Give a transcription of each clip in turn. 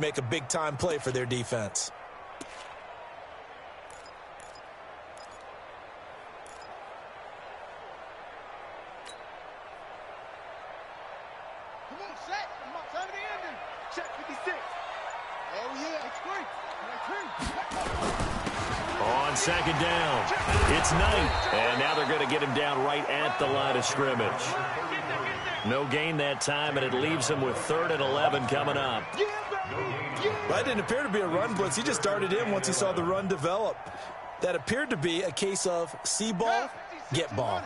make a big-time play for their defense. Come on, set. Come on, time of the ending. Check 56. Oh, yeah, it's great. On second down, it's Knight, and now they're going to get him down right at the line of scrimmage. No gain that time, and it leaves him with 3rd and 11 coming up. That didn't appear to be a run blitz. He just darted in once he saw the run develop. That appeared to be a case of see ball, get ball.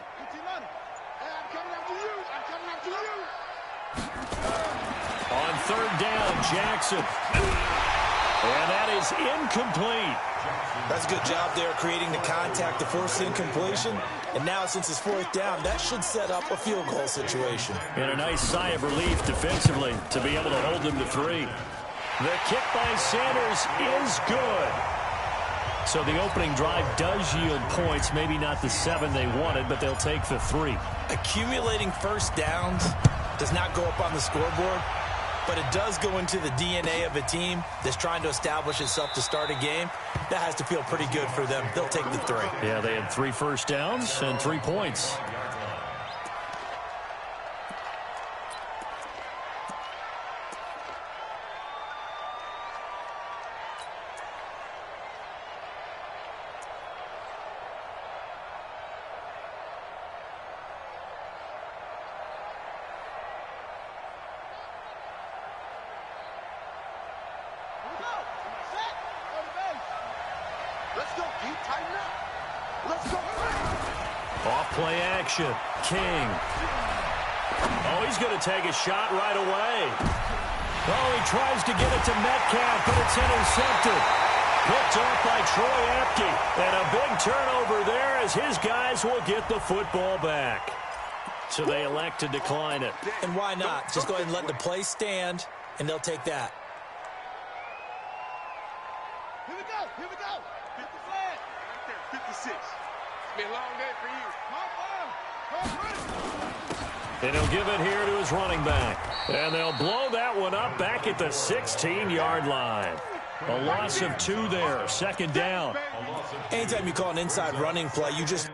On 3rd down, Jackson. And that is incomplete. That's a good job there creating the contact to force incompletion. And now since it's 4th down, that should set up a field goal situation. And a nice sigh of relief defensively to be able to hold them to 3. The kick by Sanders is good. So the opening drive does yield points, maybe not the 7 they wanted, but they'll take the 3. Accumulating first downs does not go up on the scoreboard, but it does go into the DNA of a team that's trying to establish itself to start a game. That has to feel pretty good for them. They'll take the 3. Yeah, they had 3 first downs and 3 points. Off-play action. King. Oh, he's going to take a shot right away. Oh, he tries to get it to Metcalf, but it's intercepted. Picked off by Troy Apke. And a big turnover there as his guys will get the football back. So they elect to decline it. And why not? Just go ahead and let the play stand, and they'll take that. Here we go. Here we go. 50 flag. Right there, 56. It's been a long day for you. And he'll give it here to his running back. And they'll blow that one up back at the 16-yard line. A loss of 2 there. 2nd down. Anytime you call an inside running play, you just...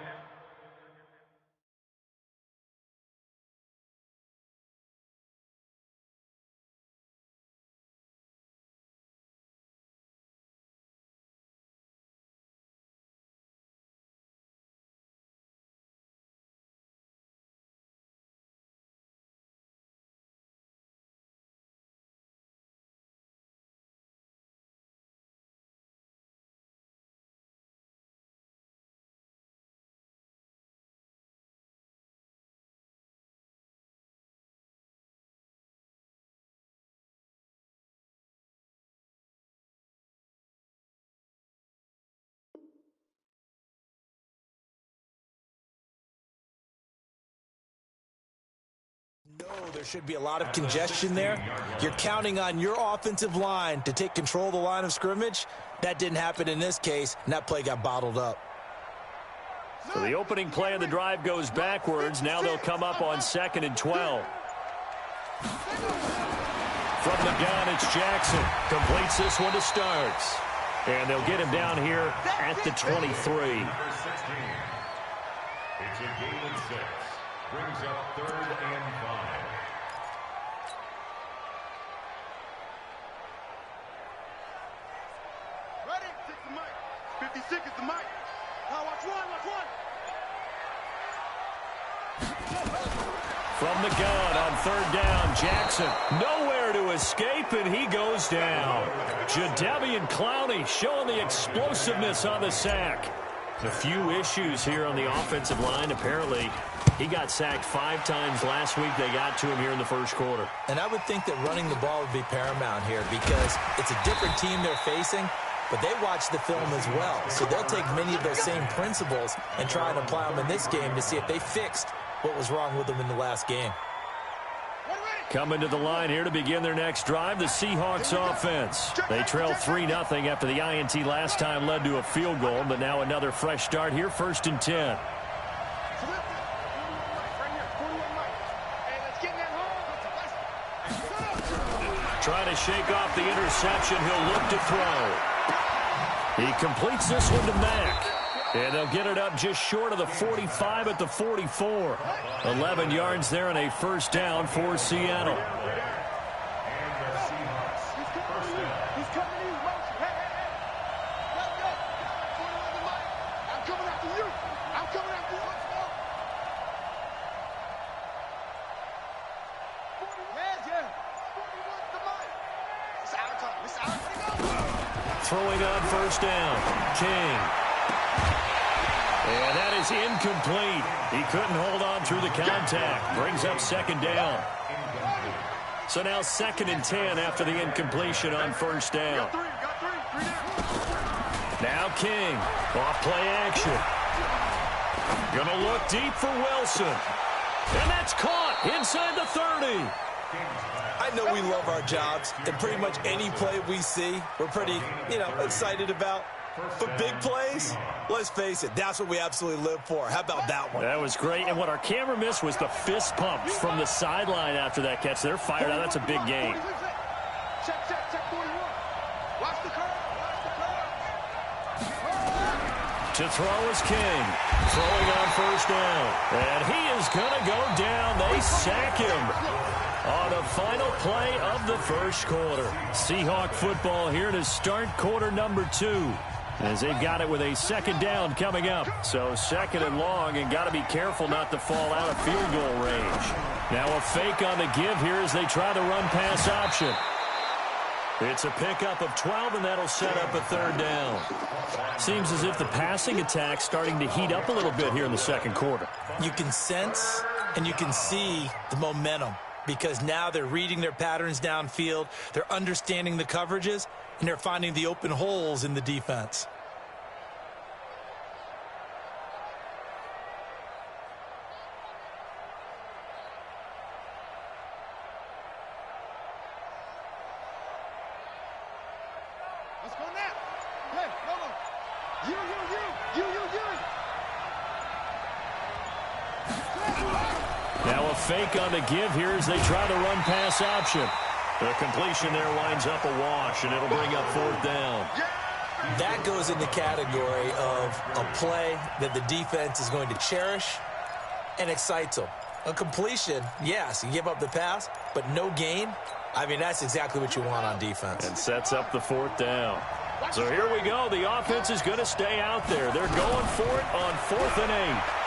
No, there should be a lot of congestion there. You're counting on your offensive line to take control of the line of scrimmage. That didn't happen in this case, and that play got bottled up. So the opening play of the drive goes backwards. Now they'll come up on 2nd and 12. From the gun, it's Jackson. Completes this one to Starks. And they'll get him down here at the 23. It's a gain of 6. Brings up 3rd and 5. Ready? 6 the mic. 56 is the mic. Now watch one, watch one. From the gun on 3rd down, Jackson nowhere to escape, and he goes down. Jadeveon Clowney showing the explosiveness on the sack. A few issues here on the offensive line. Apparently, he got sacked 5 times last week. They got to him here in the first quarter. And I would think that running the ball would be paramount here because it's a different team they're facing, but they watch the film as well. So they'll take many of those same principles and try and apply them in this game to see if they fixed what was wrong with them in the last game. Coming to the line here to begin their next drive, the Seahawks offense. They trail 3-0 after the INT last time led to a field goal, but now another fresh start here, 1st and 10. Trying to shake off the interception. He'll look to throw. He completes this one to Mack. And they'll get it up just short of the 45 at the 44. 11 yards there and a first down for Seattle. Throwing on first down, King. And that is incomplete. He couldn't hold on through the contact. Brings up second down. So now 2nd and 10 after the incompletion on first down. Now King, off play action. Gonna look deep for Wilson. And that's caught inside the 30. I know we love our jobs, and pretty much any play we see, we're pretty, excited about. But big plays, let's face it, that's what we absolutely live for. How about that one? That was great, and what our camera missed was the fist pumps from the sideline after that catch. They're fired out. That's a big game. Check 41. Watch the curve. To throw is King. Throwing on first down. And he is going to go down. They sack him on the final play of the first quarter. Seahawk football here to start quarter number 2. As they've got it with a second down coming up. So 2nd and long, and got to be careful not to fall out of field goal range. Now a fake on the give here as they try the run-pass option. It's a pickup of 12, and that'll set up a 3rd down. Seems as if the passing attack's starting to heat up a little bit here in the second quarter. You can sense and you can see the momentum because now they're reading their patterns downfield, they're understanding the coverages, and they're finding the open holes in the defense. Let's go now. Hey, no. You. Now a fake on the give here as they try the run-pass option. The completion there winds up a wash, and it'll bring up 4th down. That goes in the category of a play that the defense is going to cherish and excites them. A completion, yes, you give up the pass, but no gain. I mean, that's exactly what you want on defense. And sets up the 4th down. So here we go. The offense is going to stay out there. They're going for it on 4th and 8.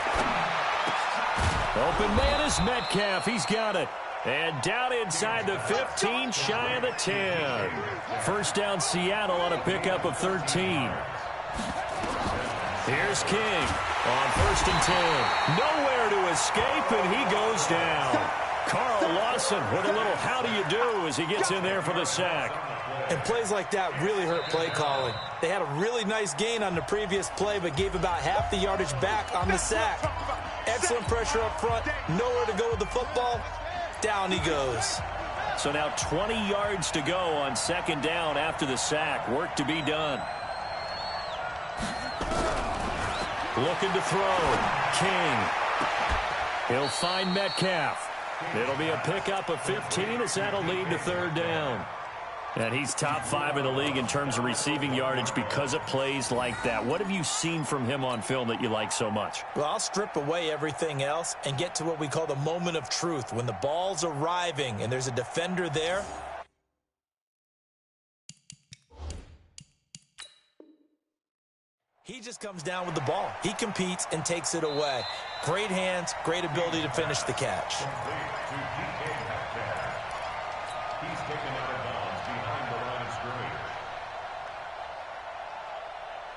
Open man is Metcalf. He's got it. And down inside the 15, shy of the 10. First down Seattle on a pickup of 13. Here's King on 1st and 10. Nowhere to escape, and he goes down. Carl Lawson with a little how do you do as he gets in there for the sack. And plays like that really hurt play calling. They had a really nice gain on the previous play, but gave about half the yardage back on the sack. Excellent pressure up front, nowhere to go with the football. Down he goes. So now 20 yards to go on 2nd down after the sack. Work to be done. Looking to throw. King. He'll find Metcalf. It'll be a pickup of 15 as that'll lead to 3rd down. And he's top 5 in the league in terms of receiving yardage because of plays like that. What have you seen from him on film that you like so much? Well, I'll strip away everything else and get to what we call the moment of truth. When the ball's arriving and there's a defender there, he just comes down with the ball. He competes and takes it away. Great hands, great ability to finish the catch. He's taken out of bounds behind the line of scrimmage.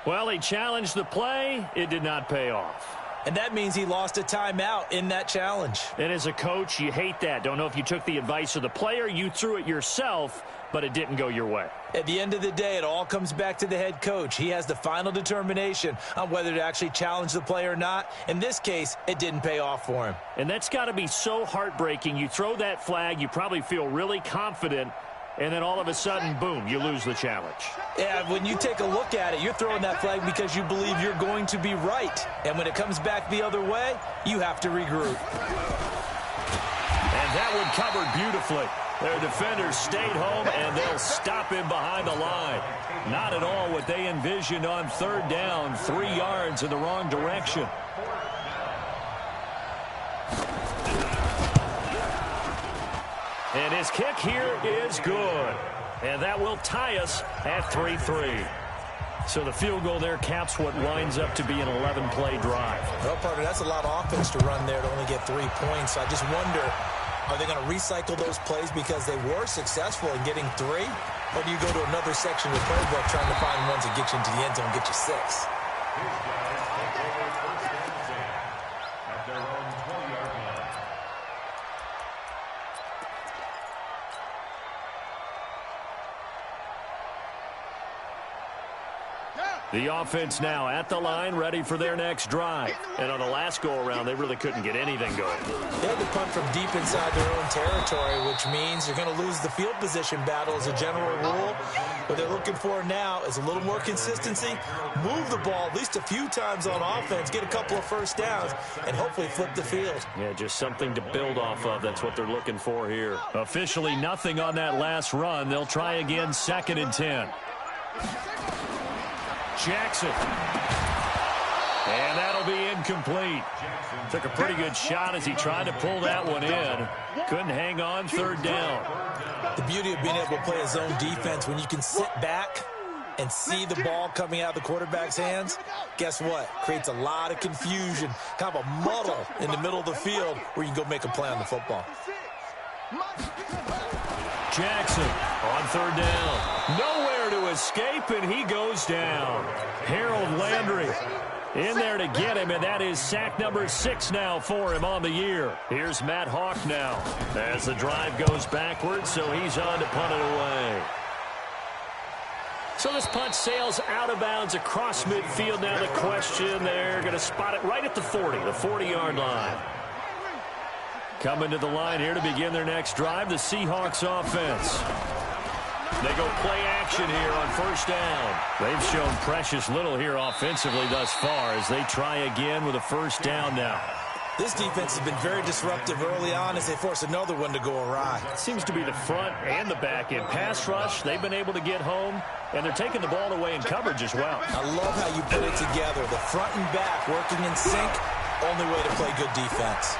Well, he challenged the play. It did not pay off. And that means he lost a timeout in that challenge. And as a coach, you hate that. Don't know if you took the advice of the player, you threw it yourself, but it didn't go your way. At the end of the day, it all comes back to the head coach. He has the final determination on whether to actually challenge the play or not. In this case, it didn't pay off for him. And that's got to be so heartbreaking. You throw that flag, you probably feel really confident, and then all of a sudden, boom, you lose the challenge. Yeah, when you take a look at it, you're throwing that flag because you believe you're going to be right. And when it comes back the other way, you have to regroup. And that one covered beautifully. Their defenders stayed home, and they'll stop him behind the line. Not at all what they envisioned on third down, 3 yards in the wrong direction. And his kick here is good. And that will tie us at 3-3. So the field goal there caps what winds up to be an 11-play drive. Well, partner, that's a lot of offense to run there to only get 3 points. I just wonder, are they going to recycle those plays because they were successful in getting 3? Or do you go to another section of the playbook trying to find ones that get you into the end zone and get you 6? The offense now at the line, ready for their next drive. And on the last go-around, they really couldn't get anything going. They had to punt from deep inside their own territory, which means you're going to lose the field position battle as a general rule. What they're looking for now is a little more consistency, move the ball at least a few times on offense, get a couple of first downs, and hopefully flip the field. Yeah, just something to build off of. That's what they're looking for here. Officially nothing on that last run. They'll try again, 2nd and 10. Jackson. And that'll be incomplete. Took a pretty good shot as he tried to pull that one in. Couldn't hang on, 3rd down. The beauty of being able to play a zone defense, when you can sit back and see the ball coming out of the quarterback's hands, guess what? Creates a lot of confusion, kind of a muddle in the middle of the field where you can go make a play on the football. Jackson on 3rd down. Nowhere to escape, and he goes down. Harold Landry in there to get him, and that is sack number 6 now for him on the year. Here's Matt Hawk now as the drive goes backwards, so he's on to punt it away. So this punt sails out of bounds across midfield. Now the question, they're going to spot it right at the 40, the 40-yard line. Coming to the line here to begin their next drive, the Seahawks offense. They go play action here on 1st down. They've shown precious little here offensively thus far as they try again with a 1st down now. This defense has been very disruptive early on as they force another one to go awry. It seems to be the front and the back end. Pass rush, they've been able to get home, and they're taking the ball away in coverage as well. I love how you put it together. The front and back working in sync, only way to play good defense.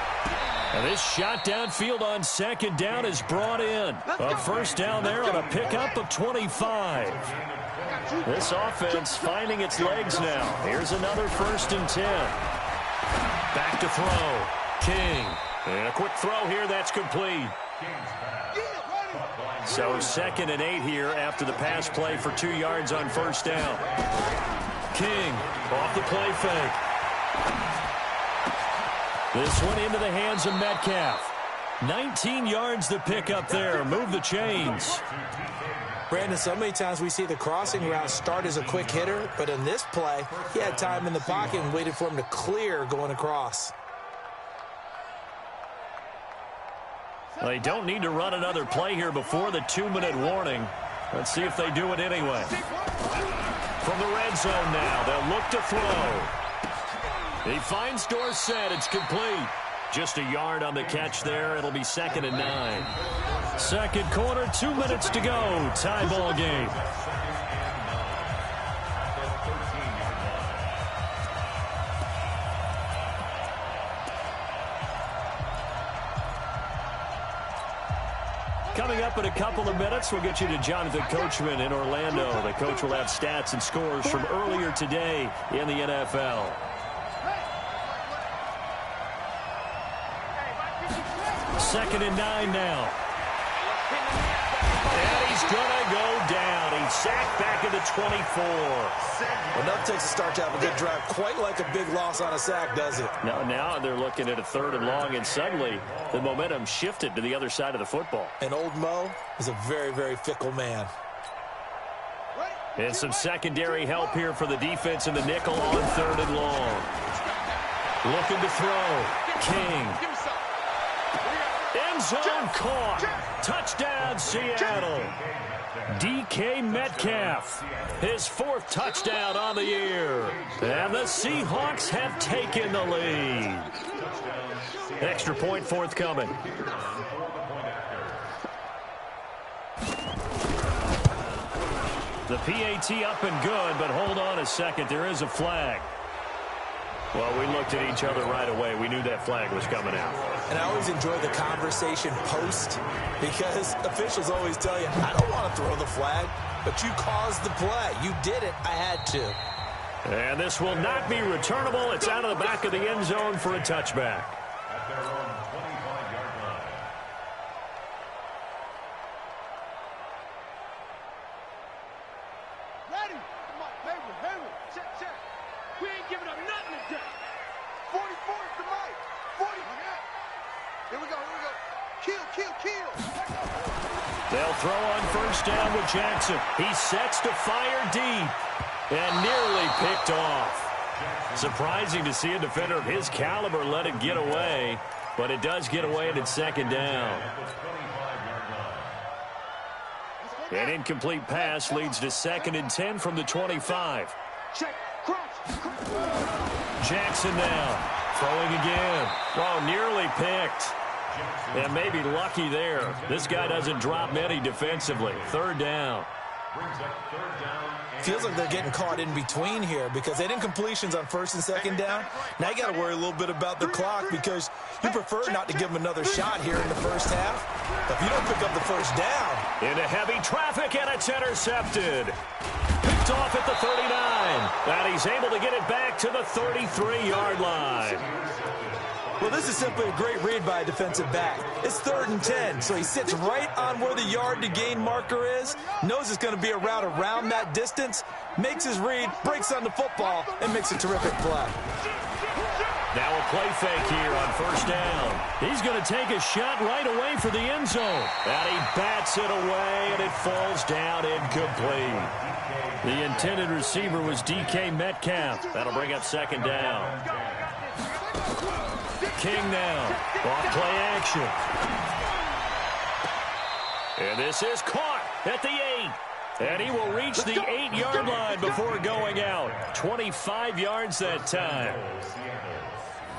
And this shot downfield on 2nd down is brought in. A 1st down there on a pickup of 25. This offense finding its legs now. Here's another 1st and 10. Back to throw. King. And a quick throw here that's complete. So 2nd and 8 here after the pass play for 2 yards on 1st down. King off the play fake. This one into the hands of Metcalf. 19 yards to pick up there. Move the chains. Brandon, so many times we see the crossing route start as a quick hitter, but in this play, he had time in the pocket and waited for him to clear going across. Well, they don't need to run another play here before the 2-minute warning. Let's see if they do it anyway. From the red zone now, they'll look to throw. He finds Dorsett. It's complete. Just a yard on the catch there. It'll be 2nd and 9. 2nd quarter, 2 minutes to go. Tie ball game. Coming up in a couple of minutes, we'll get you to Jonathan Coachman in Orlando. The coach will have stats and scores from earlier today in the NFL. 2nd and 9 now. And he's going to go down. He's sacked back at the 24. Enough takes a start to have a good drive. Quite like a big loss on a sack, does it? Now they're looking at a 3rd and long, and suddenly the momentum shifted to the other side of the football. And old Mo is a very, very fickle man. And some secondary help here for the defense in the nickel on 3rd and long. Looking to throw. King. End zone caught. Touchdown, Seattle. DK Metcalf, his 4th touchdown on the year. And the Seahawks have taken the lead. Extra point forthcoming. The PAT up and good, but hold on a second. There is a flag. Well, we looked at each other right away. We knew that flag was coming out. And I always enjoy the conversation post because officials always tell you, I don't want to throw the flag, but you caused the play. You did it. I had to. And this will not be returnable. It's out of the back of the end zone for a touchback. At their own 25-yard line. Ready? Come on, Hayward. Check. We ain't giving up nothing today. 44 is the mic. 40. Here we go. Kill. They'll throw on first down with Jackson. He sets to fire deep and nearly picked off. Surprising to see a defender of his caliber let it get away, but it does get away and it's second down. An incomplete pass leads to 2nd and 10 from the 25. Check. Crouch. Jackson now throwing again. Oh, nearly picked. And maybe lucky there. This guy doesn't drop many defensively. 3rd down. Feels like they're getting caught in between here because they didn't completions on 1st and 2nd down. Now you got to worry a little bit about the clock because you prefer not to give them another shot here in the first half. But if you don't pick up the first down. Into heavy traffic, and it's intercepted. Picked off at the 39. And he's able to get it back to the 33-yard line. Well, this is simply a great read by a defensive back. It's 3rd and 10, so he sits right on where the yard-to-gain marker is, knows it's going to be a route around that distance, makes his read, breaks on the football, and makes a terrific play. Now a play fake here on first down. He's going to take a shot right away for the end zone. And he bats it away, and it falls down incomplete. The intended receiver was DK Metcalf. That'll bring up 2nd down. King now, off play action. And this is caught at the 8. And he will reach the 8-yard line before going out. 25 yards that time.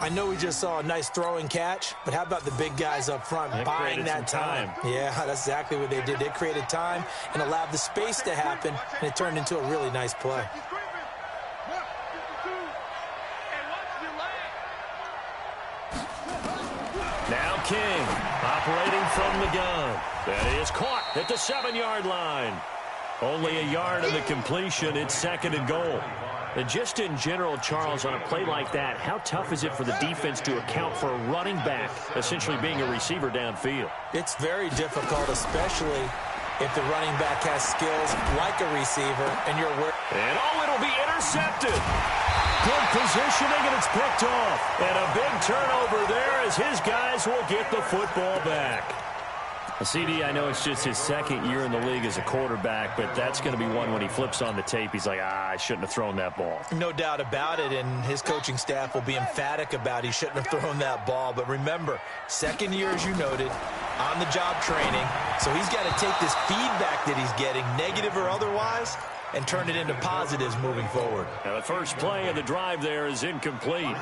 I know we just saw a nice throwing catch, but how about the big guys up front buying that time? Yeah, that's exactly what they did. They created time and allowed the space to happen, and it turned into a really nice play. Now King, operating from the gun. That is caught at the 7-yard line. Only a yard of the completion. It's 2nd and goal. And just in general, Charles, on a play like that, how tough is it for the defense to account for a running back essentially being a receiver downfield? It's very difficult, especially if the running back has skills like a receiver and you're aware. And it'll be intercepted. Good positioning, and it's picked off. And a big turnover there as his guys will get the football back. CD, I know it's just his 2nd year in the league as a quarterback, but that's going to be one when he flips on the tape. He's like, I shouldn't have thrown that ball. No doubt about it, and his coaching staff will be emphatic about he shouldn't have thrown that ball. But remember, 2nd year, as you noted, on-the-job training, so he's got to take this feedback that he's getting, negative or otherwise, and turn it into positives moving forward. Now the first play of the drive there is incomplete.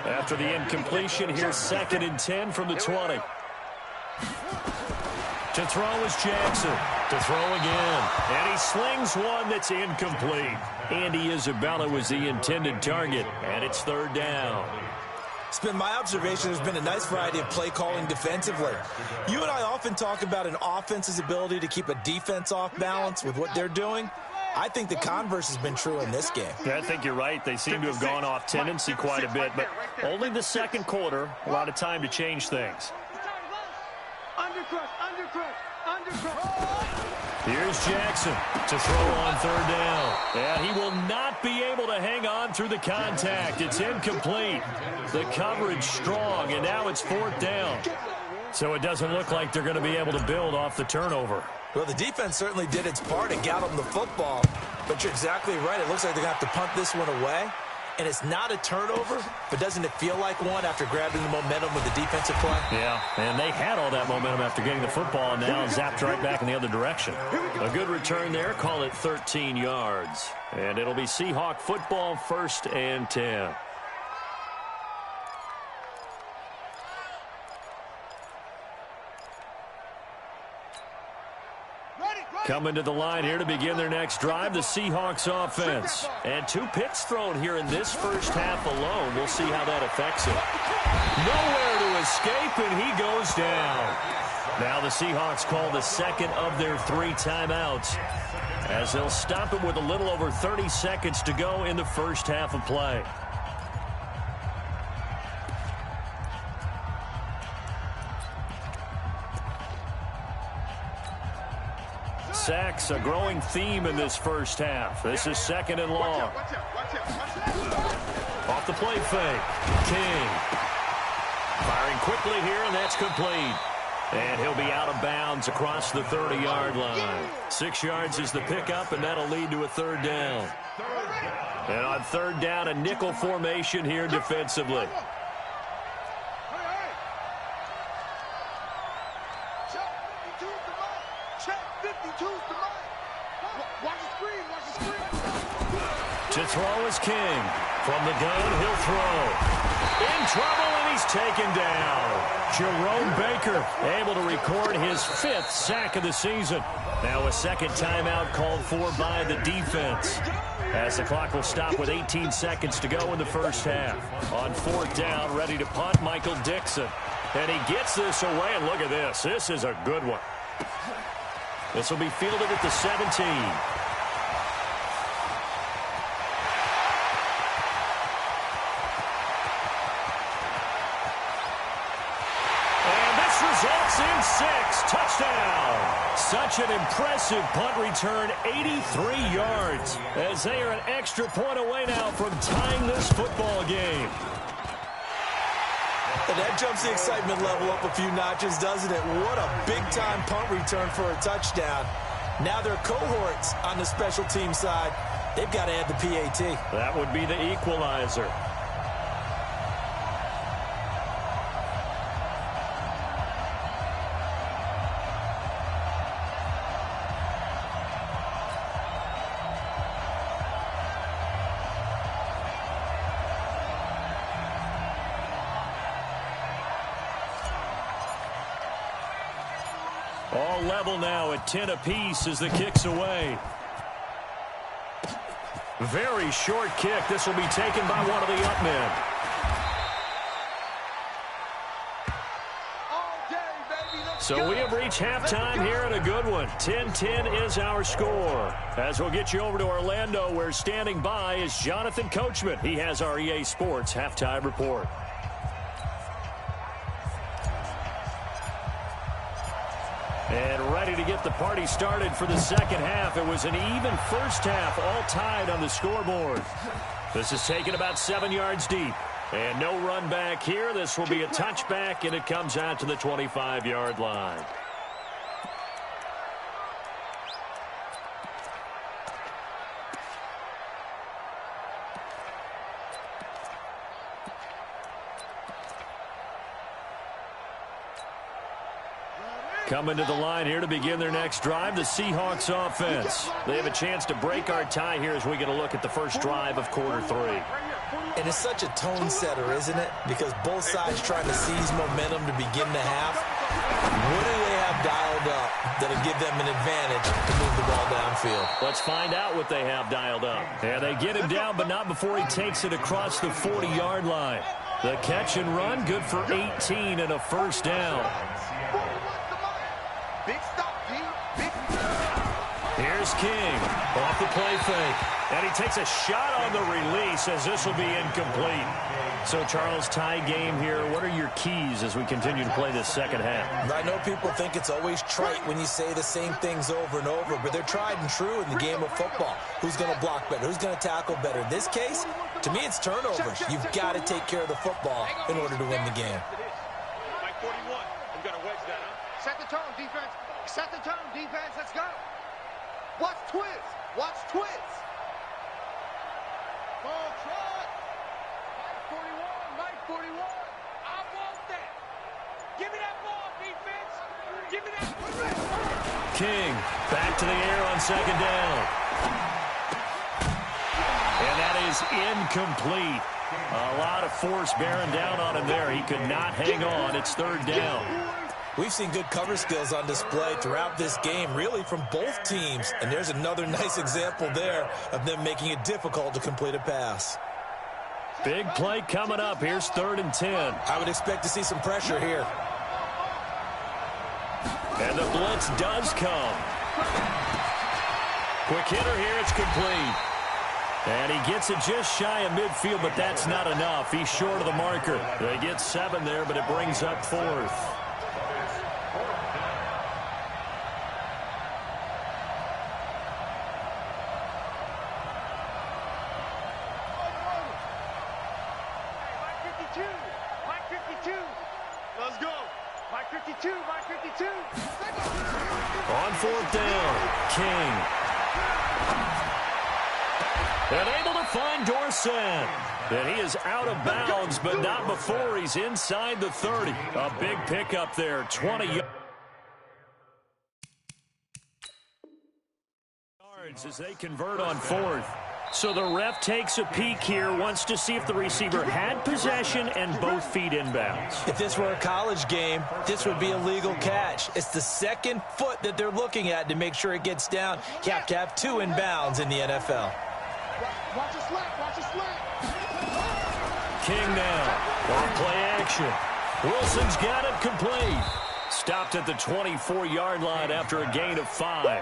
After the incompletion, here's 2nd and 10 from the 20. To throw is Jackson. To throw again. And he slings one that's incomplete. Andy Isabella was the intended target, and it's 3rd down. It's been my observation there's been a nice variety of play calling defensively. You and I often talk about an offense's ability to keep a defense off balance with what they're doing. I think the converse has been true in this game. Yeah, I think you're right. They seem to have gone off tendency quite a bit, but only the 2nd quarter, a lot of time to change things. Here's Jackson to throw on 3rd down. And he will not be able to hang on through the contact. It's incomplete. The coverage strong, and now it's 4th down. So it doesn't look like they're going to be able to build off the turnover. Well, the defense certainly did its part to get them the football. But you're exactly right. It looks like they're going to have to punt this one away. And it's not a turnover, but doesn't it feel like one after grabbing the momentum with the defensive play? Yeah, and they had all that momentum after getting the football, and now zapped right back in the other direction. A good return there, call it 13 yards. And it'll be Seahawk football, 1st and 10. Ready. Coming to the line here to begin their next drive, the Seahawks offense. And 2 picks thrown here in this first half alone. We'll see how that affects him. Nowhere to escape, and he goes down. Now the Seahawks call the second of their 3 timeouts, as they'll stop him with a little over 30 seconds to go in the first half of play. Sacks, a growing theme in this first half. This is 2nd and long. Off the play fake. King. Firing quickly here, and that's complete. And he'll be out of bounds across the 30-yard line. 6 yards is the pickup, and that'll lead to a 3rd down. And on 3rd down, a nickel formation here defensively. To throw is King. From the gun, he'll throw. In trouble, and he's taken down. Jerome Baker able to record his 5th sack of the season. Now a 2nd timeout called for by the defense, as the clock will stop with 18 seconds to go in the first half. On 4th down, ready to punt, Michael Dixon. And he gets this away, and look at this. This is a good one. This will be fielded at the 17. Results in 6. Touchdown. Such an impressive punt return, 83 yards, as they are an extra point away now from tying this football game. And that jumps the excitement level up a few notches, doesn't it? What a big-time punt return for a touchdown. Now their cohorts on the special team side, they've got to add the PAT. That would be the equalizer. All level now at 10 apiece as the kick's away. Very short kick. This will be taken by one of the up men. So we have reached halftime here, and a good one. 10-10 is our score. As we'll get you over to Orlando, where standing by is Jonathan Coachman. He has our EA Sports halftime report. And ready to get the party started for the second half. It was an even first half, all tied on the scoreboard. This is taken about 7 yards deep. And no run back here. This will be a touchback, and it comes out to the 25-yard line. Coming to the line here to begin their next drive, the Seahawks offense. They have a chance to break our tie here as we get a look at the first drive of quarter 3. And it's such a tone setter, isn't it? Because both sides trying to seize momentum to begin the half. What do they have dialed up that'll give them an advantage to move the ball downfield? Let's find out what they have dialed up. Yeah, they get him down, but not before he takes it across the 40-yard line. The catch and run, good for 18 and a first down. Big stop, D. Big. Here's King off the play fake. And he takes a shot on the release, as this will be incomplete. So, Charles, tie game here. What are your keys as we continue to play this second half? I know people think it's always trite when you say the same things over and over, but they're tried and true in the game of football. Who's going to block better? Who's going to tackle better? In this case, to me, it's turnovers. You've got to take care of the football in order to win the game. Mike 41. You got to wedge that, huh? Set the tone, defense. Set the tone, defense. Let's go. Watch Twiz. Watch Twiz. Ball trot. Mike 41. I want that. Give me that ball, defense. Give me that. King back to the air on second down. And that is incomplete. A lot of force bearing down on him there. He could not hang on. It's third down. We've seen good cover skills on display throughout this game, really from both teams. And there's another nice example there of them making it difficult to complete a pass. Big play coming up. Here's 3rd and 10. I would expect to see some pressure here. And the blitz does come. Quick hitter here. It's complete. And he gets it just shy of midfield, but that's not enough. He's short of the marker. They get 7 there, but it brings up 4th. Let's go. Mike 52, Mike 52. On 4th down, King. And able to find Dorsett. And he is out of bounds, but not before he's inside the 30. A big pickup there, 20 yards as they convert on 4th. So the ref takes a peek here, wants to see if the receiver had possession and both feet inbounds. If this were a college game, this would be a legal catch. It's the second foot that they're looking at to make sure it gets down. You have to have 2 inbounds in the NFL. Watch it slap, watch it slap. King now, on play action. Wilson's got it complete. Stopped at the 24-yard line after a gain of 5.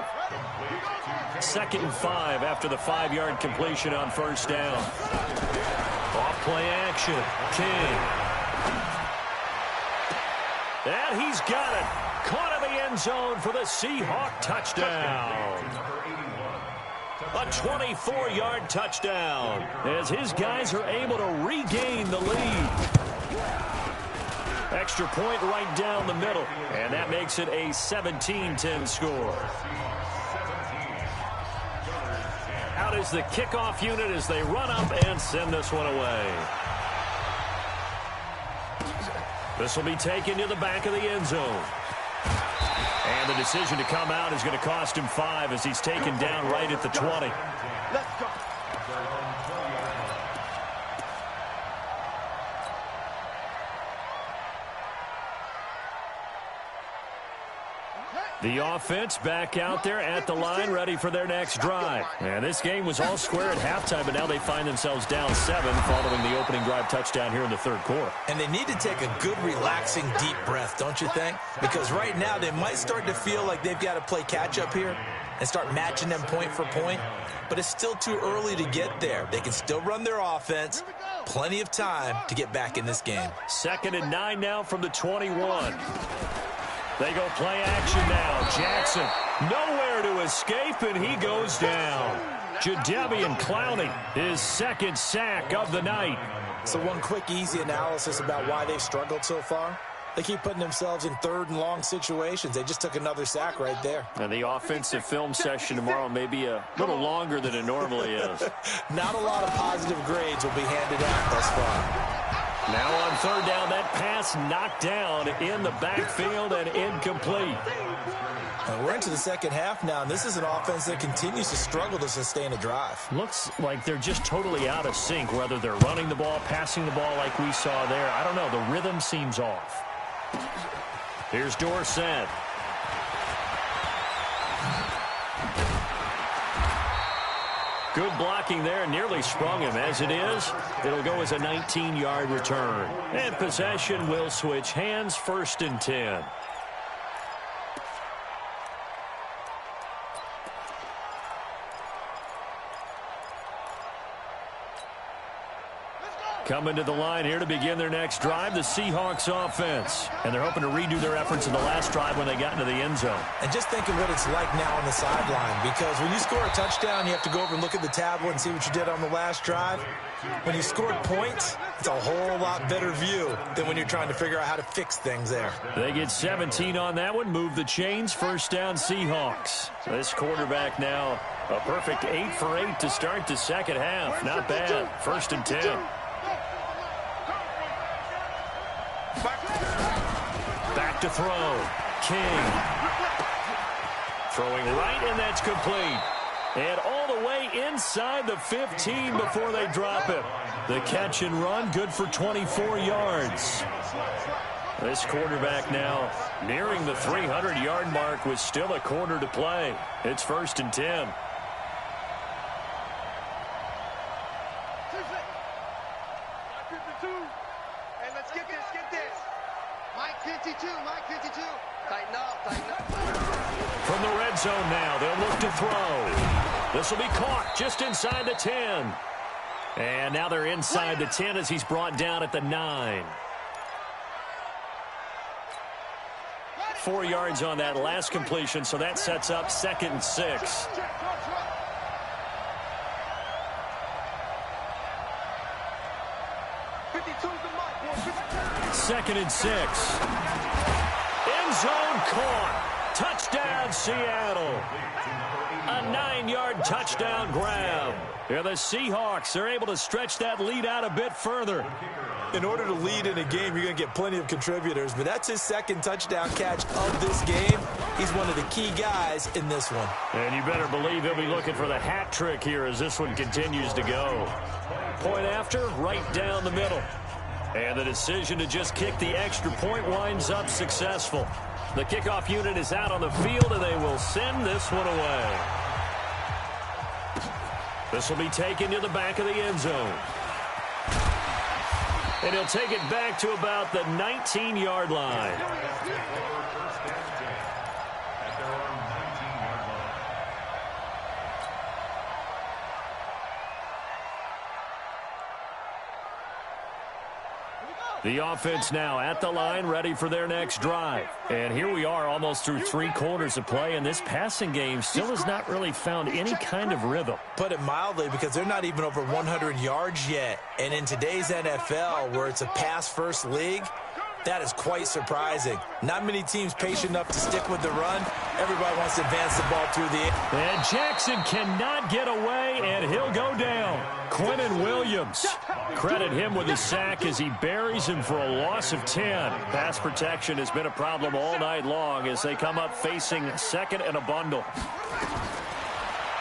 2nd and 5 after the 5-yard completion on 1st down. Off play action. King. And he's got it. Caught in the end zone for the Seahawk touchdown. A 24-yard touchdown as his guys are able to regain the lead. Extra point right down the middle, and that makes it a 17-10 score. Out is the kickoff unit as they run up and send this one away. This will be taken to the back of the end zone. And the decision to come out is going to cost him 5 as he's taken down right at the 20. Let's go. The offense back out there at the line, ready for their next drive. And this game was all square at halftime, but now they find themselves down 7 following the opening drive touchdown here in the 3rd quarter. And they need to take a good, relaxing, deep breath, don't you think? Because right now they might start to feel like they've got to play catch-up here and start matching them point for point. But it's still too early to get there. They can still run their offense. Plenty of time to get back in this game. 2nd and 9 now from the 21. They go play action now. Jackson nowhere to escape, and he goes down. Jadeveon Clowney, his 2nd sack of the night. So one quick, easy analysis about why they've struggled so far. They keep putting themselves in 3rd and long situations. They just took another sack right there. And the offensive film session tomorrow may be a little longer than it normally is. Not a lot of positive grades will be handed out thus far. Now on 3rd down, that pass knocked down in the backfield and incomplete. And we're into the 2nd half now, and this is an offense that continues to struggle to sustain a drive. Looks like they're just totally out of sync, whether they're running the ball, passing the ball like we saw there. I don't know. The rhythm seems off. Here's Dorsett. Good blocking there, nearly sprung him. As it is, it'll go as a 19-yard return. And possession will switch hands, 1st and 10. Coming to the line here to begin their next drive, the Seahawks offense. And they're hoping to redo their efforts in the last drive when they got into the end zone. And just think of what it's like now on the sideline, because when you score a touchdown, you have to go over and look at the tablet and see what you did on the last drive. When you scored points, it's a whole lot better view than when you're trying to figure out how to fix things there. They get 17 on that one, move the chains, 1st down Seahawks. This quarterback now a perfect 8 for 8 to start the 2nd half. Not bad. 1st and 10. Back to throw. King. Throwing right, and that's complete. And all the way inside the 15 before they drop it. The catch and run, good for 24 yards. This quarterback now nearing the 300-yard mark with still a quarter to play. It's 1st and 10. And let's get this. Mike 52. Tighten up. From the red zone now, they'll look to throw. This will be caught just inside the 10. And now they're inside the 10 as he's brought down at the 9. 4 yards on that last completion, so that sets up 2nd and 6. Second and 6. End zone caught. Touchdown, Seattle. A 9-yard touchdown grab. Yeah, the Seahawks are able to stretch that lead out a bit further. In order to lead in a game, you're going to get plenty of contributors, but that's his 2nd touchdown catch of this game. He's one of the key guys in this one. And you better believe he'll be looking for the hat trick here as this one continues to go. Point after, right down the middle. And the decision to just kick the extra point winds up successful. The kickoff unit is out on the field, and they will send this one away. This will be taken to the back of the end zone. And he'll take it back to about the 19-yard line. The offense now at the line, ready for their next drive. And here we are almost through 3 quarters of play, and this passing game still has not really found any kind of rhythm. Put it mildly, because they're not even over 100 yards yet. And in today's NFL, where it's a pass-first league, that is quite surprising. Not many teams patient enough to stick with the run. Everybody wants to advance the ball through the air. And Jackson cannot get away, and he'll go down. Quentin Williams. Credit him with a sack as he buries him for a loss of 10. Pass protection has been a problem all night long as they come up facing 2nd and a bundle.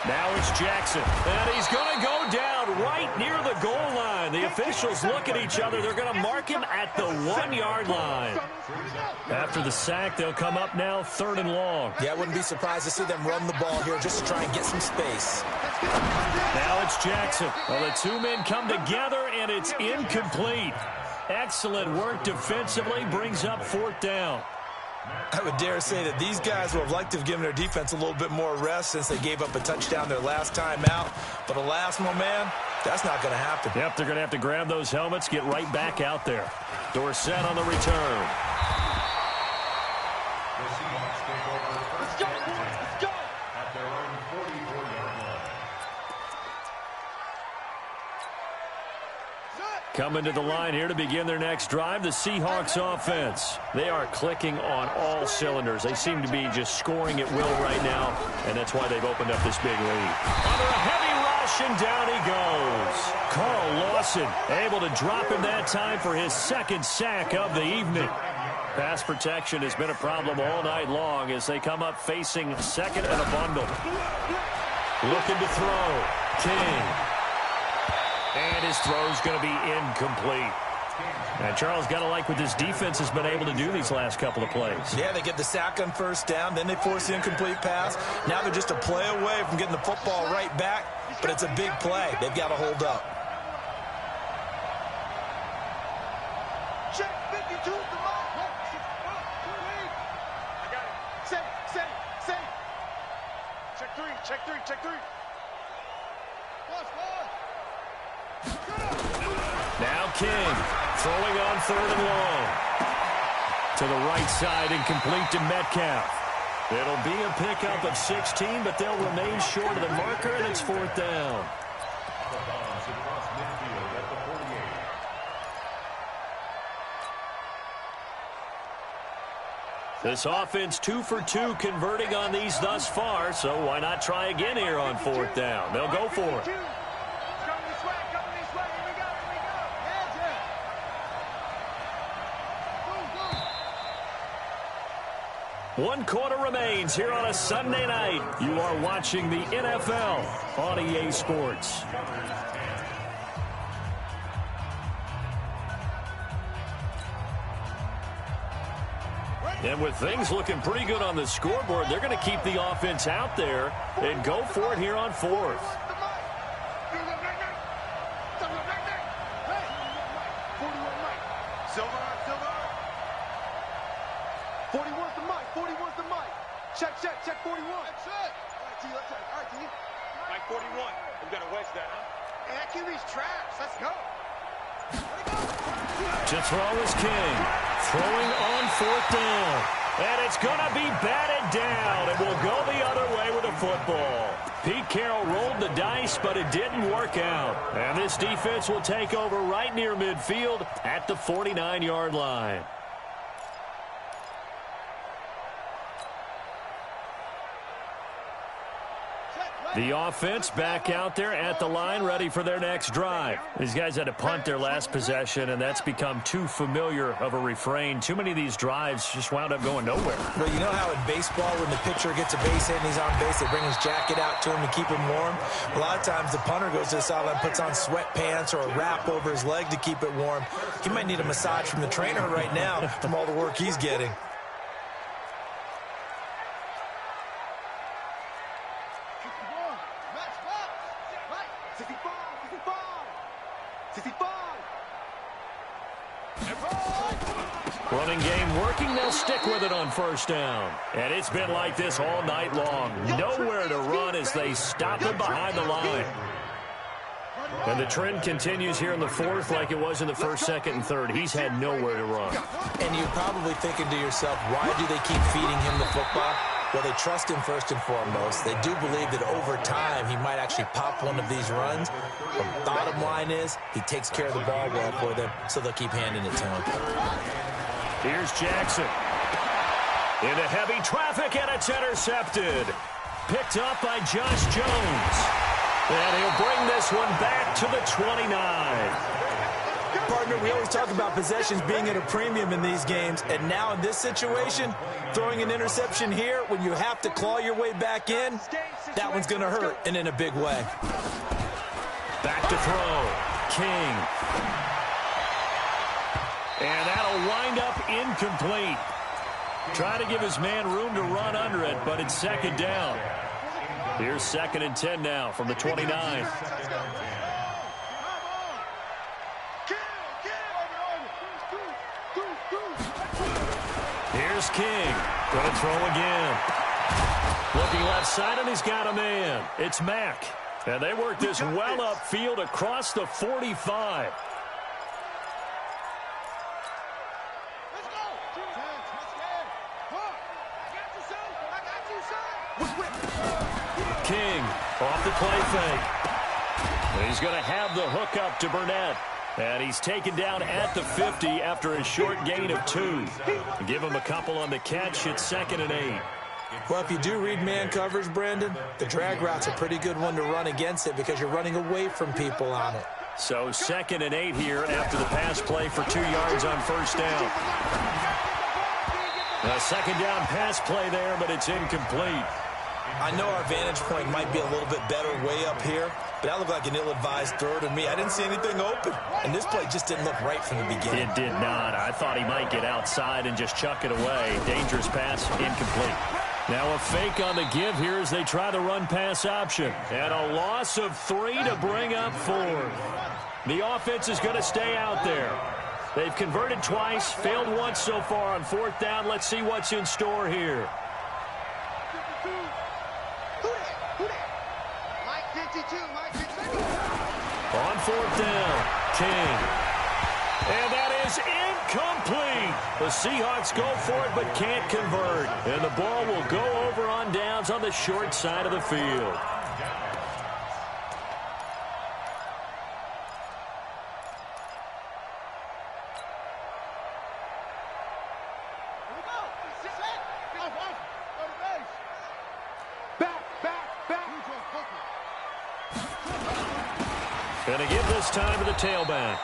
Now it's Jackson, and he's going to go down right near the goal line. The officials look at each other. They're going to mark him at the 1-yard line. After the sack, they'll come up now 3rd and long. Yeah, I wouldn't be surprised to see them run the ball here just to try and get some space. Now it's Jackson. Well, the 2 men come together, and it's incomplete. Excellent work defensively, brings up 4th down. I would dare say that these guys would have liked to have given their defense a little bit more rest since they gave up a touchdown their last time out. But alas, my man, that's not going to happen. Yep, they're going to have to grab those helmets, get right back out there. Dorsett on the return. Let's go. At their own 44-yard line. Coming to the line here to begin their next drive, the Seahawks offense. They are clicking on all cylinders. They seem to be just scoring at will right now, and that's why they've opened up this big lead. Under a heavy rush, and down he goes. Carl Lawson able to drop him that time for his 2nd sack of the evening. Pass protection has been a problem all night long as they come up facing 2nd and a bundle. Looking to throw. King. And his throw's going to be incomplete. And Charles, got to like what this defense has been able to do these last couple of plays. Yeah, they get the sack on 1st down, then they force the incomplete pass. Now they're just a play away from getting the football right back, but it's a big play. They've got to hold up. Check 52 the mark. I got it. Say. Check three. Now King throwing on 3rd and long. To the right side and complete to Metcalf. It'll be a pickup of 16, but they'll remain short of the marker, and it's 4th down. This offense 2 for 2 converting on these thus far, so why not try again here on 4th down? They'll go for it. One quarter remains here on a Sunday night. You are watching the NFL on EA Sports. And with things looking pretty good on the scoreboard, they're going to keep the offense out there and go for it here on fourth. Check 41. That's it. All right, T, let's all right, T. Mike 41. We got to wedge that, huh? Hey, that QB's trash. Let's go. To throw is King. Throwing on fourth down. And it's going to be batted down. It will go the other way with the football. Pete Carroll rolled the dice, but it didn't work out. And this defense will take over right near midfield at the 49-yard line. The offense back out there at the line, ready for their next drive. These guys had to punt their last possession, and that's become too familiar of a refrain. Too many of these drives just wound up going nowhere. Well, you know how in baseball, when the pitcher gets a base hit and he's on base, they bring his jacket out to him to keep him warm? A lot of times the punter goes to the sideline, puts on sweatpants or a wrap over his leg to keep it warm. He might need a massage from the trainer right now from all the work he's getting. Running game working, they'll stick with it on first down. And it's been like this all night long. Nowhere to run as they stop him behind the line. And the trend continues here in the fourth like it was in the first, second, and third. He's had nowhere to run. And you're probably thinking to yourself, why do they keep feeding him the football? Well, they trust him first and foremost. They do believe that over time he might actually pop one of these runs. The bottom line is he takes care of the ball well for them, so they'll keep handing it to him. Here's Jackson. Into heavy traffic, and it's intercepted. Picked up by Josh Jones. And he'll bring this one back to the 29. Partner, we always talk about possessions being at a premium in these games, and now in this situation, throwing an interception here when you have to claw your way back in, that one's going to hurt, and in a big way. Back to throw. King. And that'll wind up incomplete. Try to give his man room to run under it, but it's second down. Here's 2nd and 10 now from the 29. Here's King. Going to throw again. Looking left side, and he's got a man. It's Mack. And they work this well upfield across the 45. King off the play fake. And he's going to have the hook up to Burnett. And he's taken down at the 50 after a short gain of 2. Give him a couple on the catch. It's 2nd and 8. Well, if you do read man coverage, Brandon, the drag route's a pretty good one to run against it because you're running away from people on it. So 2nd and 8 here after the pass play for 2 yards on first down. A second down pass play there, but it's incomplete. I know our vantage point might be a little bit better way up here, but that looked like an ill-advised throw to me. I didn't see anything open, and this play just didn't look right from the beginning. It did not. I thought he might get outside and just chuck it away. Dangerous pass, incomplete. Now a fake on the give here as they try the run-pass option. And a loss of 3 to bring up 4. The offense is going to stay out there. They've converted twice, failed once so far on fourth down. Let's see what's in store here. On fourth down, King. And that is incomplete. The Seahawks go for it but can't convert. And the ball will go over on downs on the short side of the field. Going to give this time to the tailback.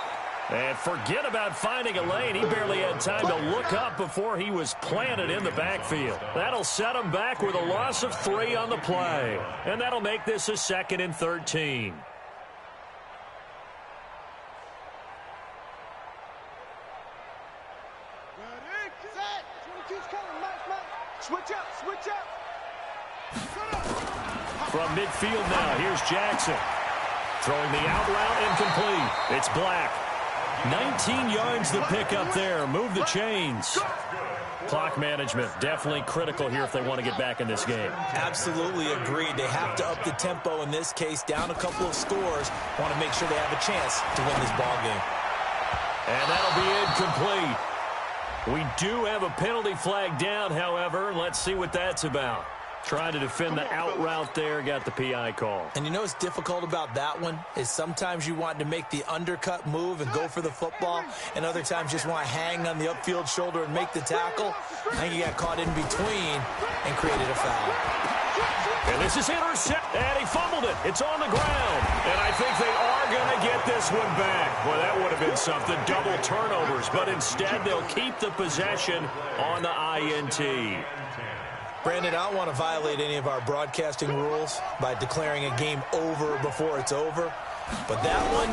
And forget about finding a lane. He barely had time to look up before he was planted in the backfield. That'll set him back with a loss of 3 on the play. And that'll make this a 2nd and 13. Ready, set, 22's coming. Switch out. From midfield now, here's Jackson. Throwing the out route incomplete. It's Black. 19 yards to pick up there. Move the chains. Clock management, definitely critical here if they want to get back in this game. Absolutely agreed. They have to up the tempo in this case, down a couple of scores. Want to make sure they have a chance to win this ball game. And that'll be incomplete. We do have a penalty flag down, however. Let's see what that's about. Trying to defend the out route there, got the PI call. And you know what's difficult about that one is sometimes you want to make the undercut move and go for the football, and other times just want to hang on the upfield shoulder and make the tackle. I think he got caught in between and created a foul. And this is intercepted, and he fumbled it. It's on the ground, and I think they are going to get this one back. Well, that would have been something, double turnovers, but instead they'll keep the possession on the INT. Brandon, I don't want to violate any of our broadcasting rules by declaring a game over before it's over, but that one,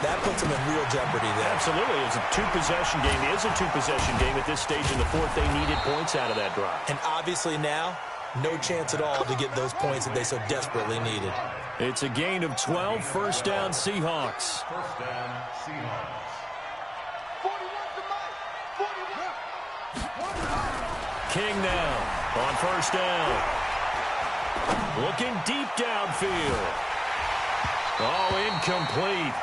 that puts them in real jeopardy there. Absolutely. It's a two-possession game. It is a two-possession game at this stage in the fourth. They needed points out of that drive. And obviously now, no chance at all to get those points that they so desperately needed. It's a gain of 12, first down Seahawks. First down, Seahawks. 41 to Mike. 41. King now on first down. Looking deep downfield. Oh, incomplete.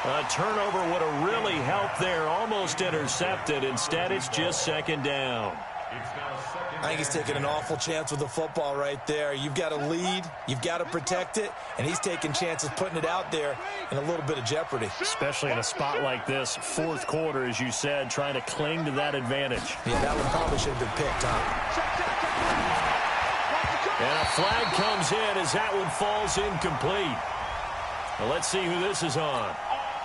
A turnover would have really helped there. Almost intercepted. Instead, it's just second down. I think he's taking an awful chance with the football right there. You've got to lead, you've got to protect it, and he's taking chances putting it out there in a little bit of jeopardy. Especially in a spot like this, fourth quarter, as you said, trying to cling to that advantage. Yeah, that one probably should have been picked, huh? And a flag comes in as that one falls incomplete. Well, let's see who this is on.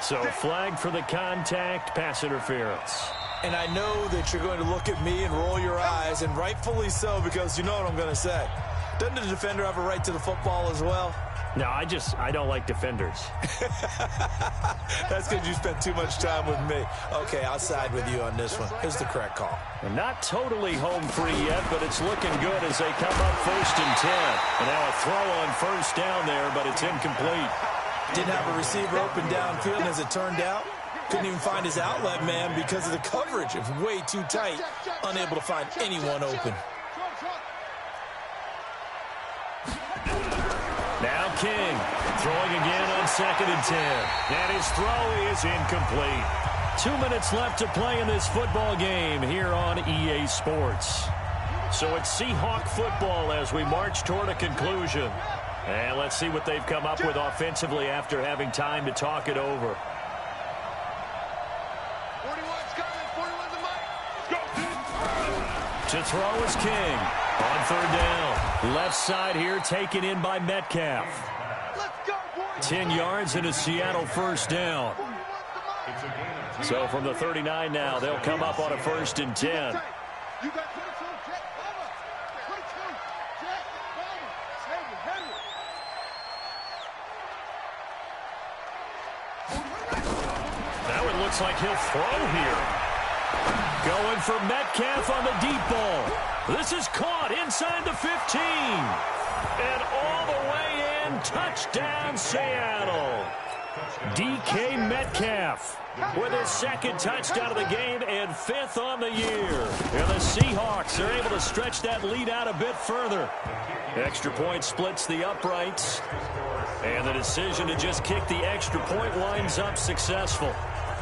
So, flag for the contact, pass interference. And I know that you're going to look at me and roll your eyes, and rightfully so, because you know what I'm going to say. Doesn't the defender have a right to the football as well? No, I don't like defenders. That's because you spent too much time with me. Okay, I'll side with you on this one. Here's the correct call. And not totally home free yet, but it's looking good as they come up first and 10. And now a throw on first down there, but it's incomplete. Didn't have a receiver open downfield, and as it turned out, couldn't even find his outlet man because of the coverage. It was way too tight, unable to find anyone open. Now King, throwing again on second and 10. And his throw is incomplete. 2 minutes left to play in this football game here on EA Sports. So it's Seahawk football as we march toward a conclusion. And let's see what they've come up with offensively after having time to talk it over. 41's coming. 41's the mic. To throw is King on third down. Left side here taken in by Metcalf. Let's go, boys. 10 yards and a Seattle first down. 41's the mic. So from the 39 now, they'll come up on a first and 10. You got 22, Jack. Over. 22, Jack. Over. Henry. Now it looks like he'll throw here. Going for Metcalf on the deep ball. This is caught inside the 15. And all the way in, touchdown Seattle. DK Metcalf with his second touchdown of the game and fifth on the year. And the Seahawks are able to stretch that lead out a bit further. Extra point splits the uprights. And the decision to just kick the extra point winds up successful.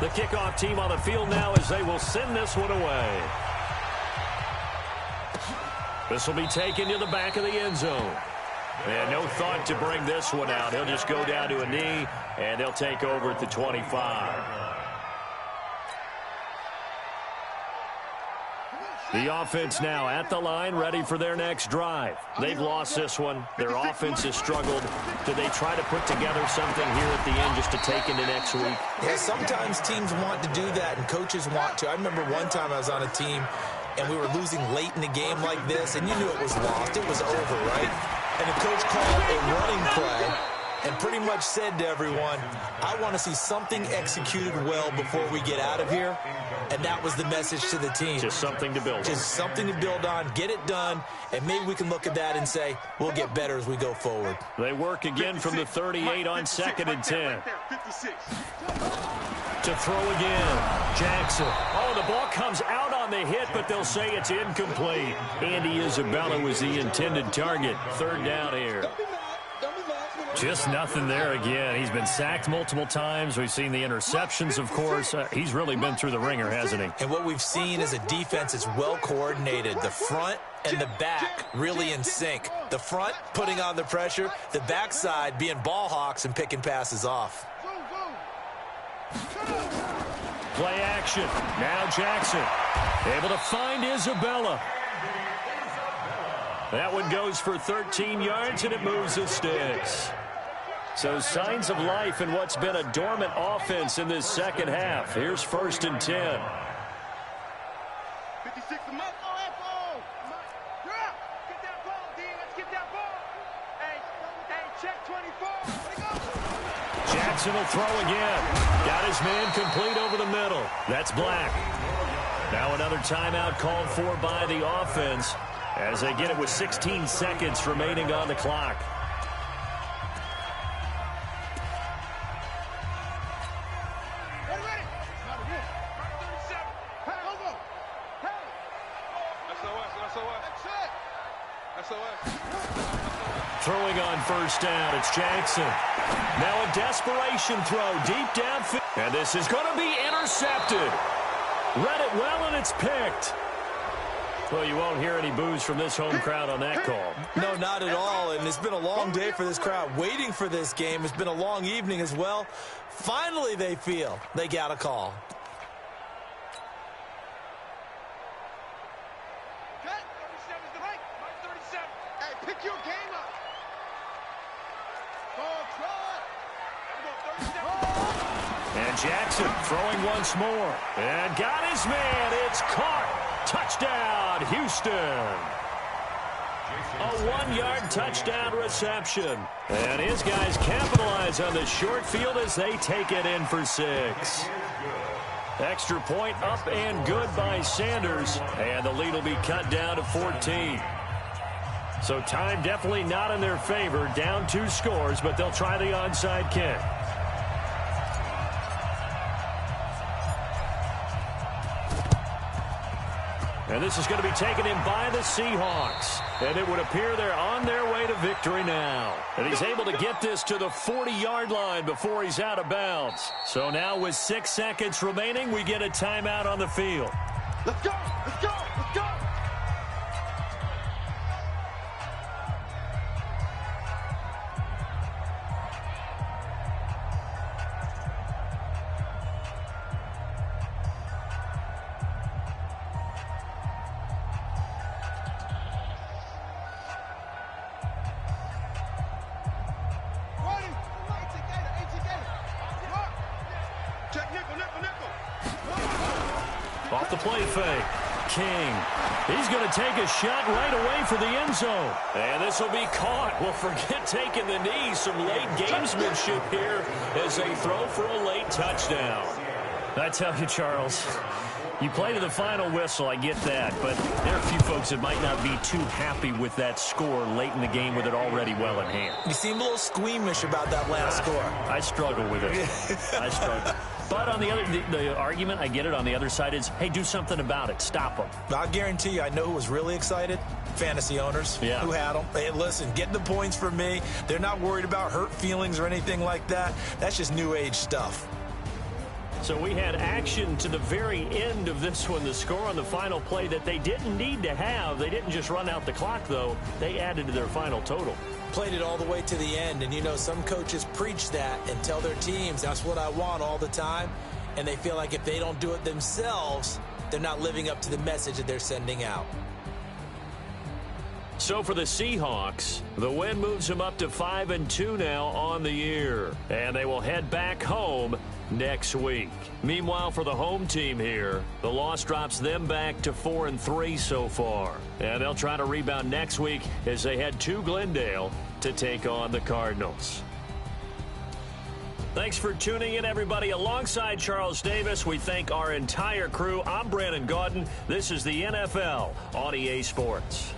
The kickoff team on the field now as they will send this one away. This will be taken to the back of the end zone. And no thought to bring this one out. He'll just go down to a knee, and they'll take over at the 25. The offense now at the line, ready for their next drive. They've lost this one. Their offense has struggled. Do they try to put together something here at the end just to take into next week? Yeah, sometimes teams want to do that, and coaches want to. I remember one time I was on a team, and we were losing late in the game like this, and you knew it was lost. It was over, right? And the coach called a running play, and pretty much said to everyone, I want to see something executed well before we get out of here. And that was the message to the team. Just something to build on. Just something to build on, get it done, and maybe we can look at that and say, we'll get better as we go forward. They work again from the 38 on 2nd and 10. To throw again, Jackson. Oh, the ball comes out on the hit, but they'll say it's incomplete. Andy Isabella was the intended target. 3rd down here. Just nothing there again. He's been sacked multiple times. We've seen the interceptions, of course. He's really been through the ringer, hasn't he? And what we've seen is a defense that's well coordinated. The front and the back really in sync. The front putting on the pressure, the backside being ball hawks and picking passes off. Play action. Now Jackson able to find Isabella. That one goes for 13 yards, and it moves the sticks. So signs of life in what's been a dormant offense in this second half. Here's 1st and 10. 56 a month. Oh, get that ball, D. Let's get that ball. Hey, check 24. Jackson will throw again. Got his man complete over the middle. That's Black. Now another timeout called for by the offense as they get it with 16 seconds remaining on the clock. Throwing on 1st down, it's Jackson. Now a desperation throw deep downfield. And this is going to be intercepted. Read it well, and it's picked. Well, you won't hear any boos from this home crowd on that call. No, not at all. And it's been a long day for this crowd waiting for this game. It's been a long evening as well. Finally, they feel they got a call. Pick your game up. And Jackson throwing once more. And got his man. It's caught. Touchdown, Houston. A 1-yard touchdown reception. And his guys capitalize on the short field as they take it in for 6. Extra point up and good by Sanders. And the lead will be cut down to 14. So time definitely not in their favor. Down 2 scores, but they'll try the onside kick. And this is going to be taken in by the Seahawks. And it would appear they're on their way to victory now. And he's able to get this to the 40-yard line before he's out of bounds. So now with 6 seconds remaining, we get a timeout on the field. Let's go! Let's go! Let's go! Off the play fake. King. He's going to take a shot right away for the end zone. And this will be caught. Well, forget taking the knee. Some late gamesmanship here as they throw for a late touchdown. I tell you, Charles, you play to the final whistle, I get that, but there are a few folks that might not be too happy with that score late in the game with it already well in hand. You seem a little squeamish about that last score. I struggle with it. I struggle. But on the other, the argument, I get it, on the other side is, hey, do something about it. Stop them. I'll guarantee you, I know who was really excited. Fantasy owners who had them. Hey, listen, get the points for me. They're not worried about hurt feelings or anything like that. That's just new age stuff. So we had action to the very end of this one. The score on the final play that they didn't need to have. They didn't just run out the clock, though. They added to their final total. Played it all the way to the end. And, you know, some coaches preach that and tell their teams, that's what I want all the time. And they feel like if they don't do it themselves, they're not living up to the message that they're sending out. So for the Seahawks, the win moves them up to 5-2 now on the year. And they will head back home next week. Meanwhile, for the home team here, the loss drops them back to 4-3 so far. And they'll try to rebound next week as they head to Glendale to take on the Cardinals. Thanks for tuning in, everybody. Alongside Charles Davis, we thank our entire crew. I'm Brandon Gaudin. This is the NFL on EA Sports.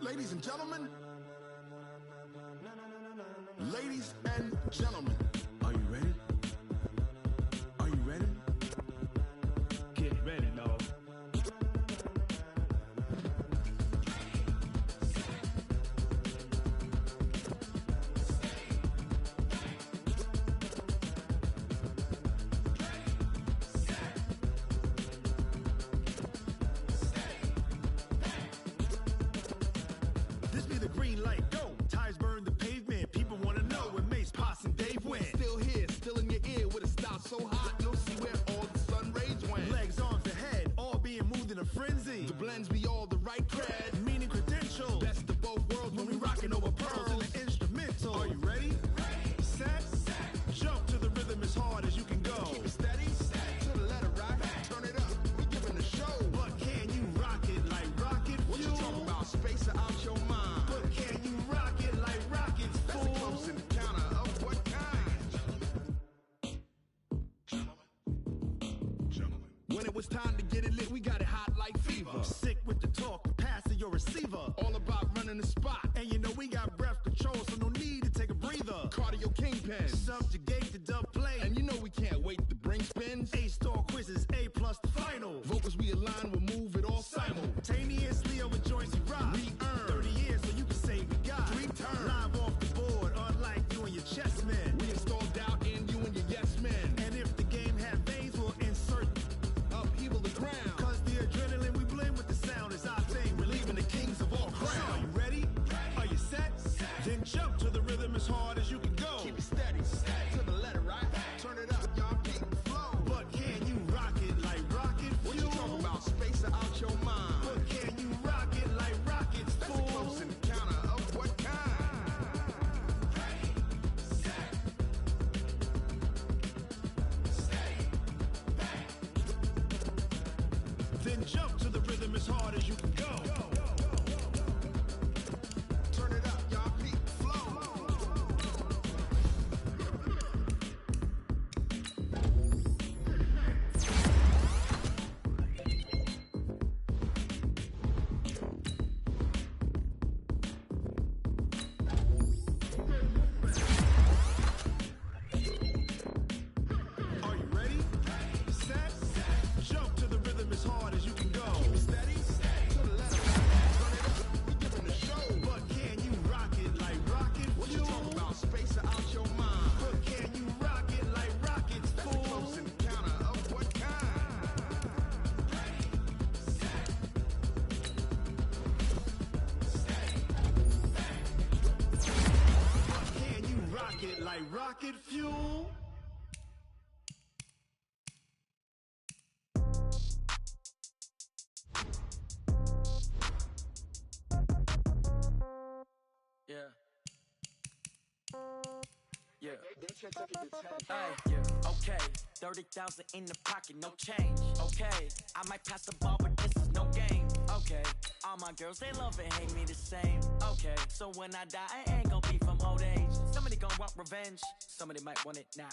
Ladies and gentlemen, ladies and gentlemen, are you ready? Are you ready? Get ready, no. This be the green light, go. Tires burn the pavement. People want to know where Mace, Poss, and Dave went. Still here, still in your ear with a style so hot, you'll see where all the sun rays went. Legs, arms, and head, all being moved in a frenzy. The blends be all the right cred, meaning credentials. Best of both worlds when we rocking over pearls in the instrumental. Are you ready? Ready. Set. Jump to the rhythm as hard as you can go. Keep it steady. To the letter right. Turn it up. time to get it lit, we got it hot like fever. Sick with the talk, the pass to your receiver. All about running the spot. And you know we got breath control, so no need to take a breather. Cardio kingpin, subjugate the dub play. And you know we can't wait to bring spins. A-star quizzes, A+ the final. Vocals we align, we'll move it all simultaneously over joints we rock. We earn 30 years, so you can say we got 3 turns. Live off the board, unlike you and your chess men. We install doubt in you and your yes men. And if the game had veins, we'll insert upheaval the ground. Cause the adrenaline we blend with the sound is our thing. We're leaving the kings of all crowns. So are you ready? Are you set? Then jump to the rhythm as hard as you can go. Keep it steady, to the letter, right? Turn it up, y'all, keep the flow. But can you rock it like rocket fuel? What you talking about? Space out your mind. But can you rock it like rockets, fool? That's a close encounter of what kind? Then jump to the rhythm as hard as you can go. Turn it up, y'all, peak flow. Are you ready? Set? Jump to the rhythm as hard as you can go. Keep it steady, to the left. Turn it up, we giving the show. But can you rock it like rocket fuel? What you talking about? Space out your mind. But can you rock it like rockets, fool? That's a close encounter of what kind? But can you rock it like rocket fuel? Yeah. Yeah. Ay, yeah. Okay. 30,000 in the pocket, no change. Okay. I might pass the ball, but this is no game. Okay. All my girls, they love and hate me the same. Okay. So when I die, I ain't gonna be from old age. Somebody gonna want revenge. Somebody might want it now.